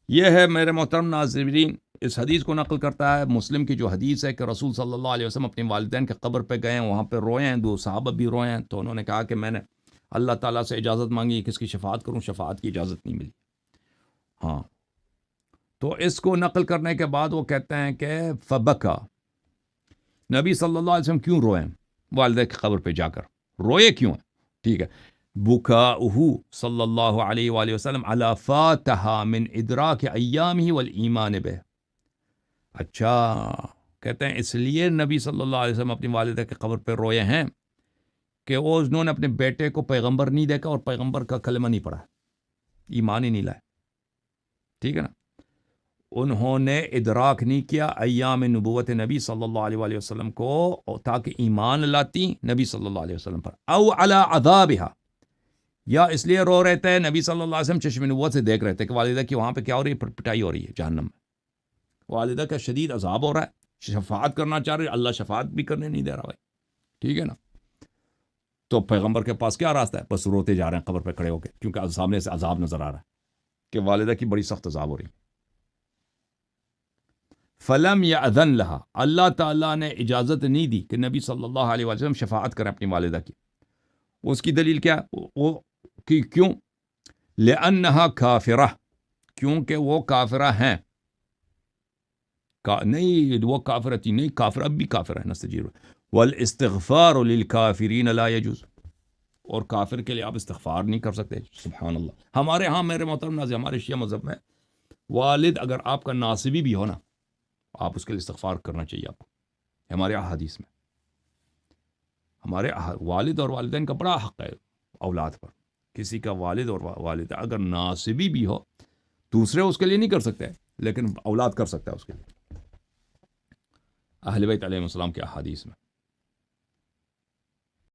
یہ ہے میرے محترم ناظرین, اس حدیث کو نقل کرتا ہے مسلم کی جو حدیث ہے کہ رسول صلی اللہ علیہ وسلم اپنے والدین کے قبر پہ گئے ہیں, وہاں پہ روئے ہیں, 2 صحابہ بھی روئے ہیں, تو انہوں نے کہا کہ میں نے اللہ تعالیٰ سے اجازت مانگی کس کی شفاعت کروں, شفاعت کی اجازت نہیں ملی. ہاں, تو اس کو نقل کرنے کے بعد وہ کہتے ہیں کہ فبکا, نبی صلی اللہ علیہ وسلم کیوں روئے والدہ کی قبر پہ جا کر, روئے کیوں ہیں؟ ٹھیک ہے, بکاؤہ صلی اللہ علیہ وآلہ وسلم علی فاتہا من ادراک ایامہ والایمان بہ. اچھا, کہتے ہیں اس لیے نبی صلی اللہ علیہ وسلم اپنی والدہ کی قبر پہ روئے ہیں کہ وہ انہوں نے اپنے بیٹے کو پیغمبر نہیں دیکھا اور پیغمبر کا کلمہ نہیں پڑھا, ایمان ہی نہیں لائے. ٹھیک ہے نا, انہوں نے ادراک نہیں کیا ایام نبوت نبی صلی اللہ علیہ وآلہ وسلم کو تاکہ ایمان لاتی نبی صلی اللہ علیہ وسلم پر, او علی عذابہا, یا اس لیے رو رہے تھے نبی صلی اللہ علیہ وسلم چشم نبوت سے دیکھ رہے تھے کہ والدہ کی وہاں پہ کیا ہو رہی ہے, پٹائی ہو رہی ہے جہنم میں, والدہ کا شدید عذاب ہو رہا ہے, شفاعت کرنا چاہ رہے, اللہ شفاعت بھی کرنے نہیں دے رہا بھائی. ٹھیک ہے نا, تو پیغمبر کے پاس کیا راستہ ہے, بس روتے جا رہے ہیں قبر پہ کھڑے ہو کے, کیونکہ سامنے سے عذاب نظر آ رہا ہے کہ والدہ کی بڑی سخت عذاب ہو رہی ہے. فلم یأذن لہا, اللہ تعالیٰ نے اجازت نہیں دی کہ نبی صلی اللہ علیہ وسلم شفاعت کریں اپنی والدہ کی. اس کی دلیل کیا, وہ کیوں, لأنہا کافرہ, کیونکہ وہ کافرہ ہیں. نہیں وہ کافرہ تھی, نہیں کافر اب بھی کافر ہے, نستجیر. والاستغفار للکافرین لا یجوز, اور کافر کے لیے آپ استغفار نہیں کر سکتے. سبحان اللہ. ہمارے ہاں میرے محترم ناظرین, ہمارے شیعہ مذہب میں والد اگر آپ کا ناصبی بھی ہو نا, آپ اس کے لیے استغفار کرنا چاہیے آپ کو. ہمارے احادیث میں ہمارے والد اور والدین کا بڑا حق ہے اولاد پر. کسی کا والد اور والدہ اگر ناصبی بھی ہو, دوسرے اس کے لیے نہیں کر سکتے, لیکن اولاد کر سکتا ہے اس کے لیے. اہل بیت علیہ السلام کے احادیث میں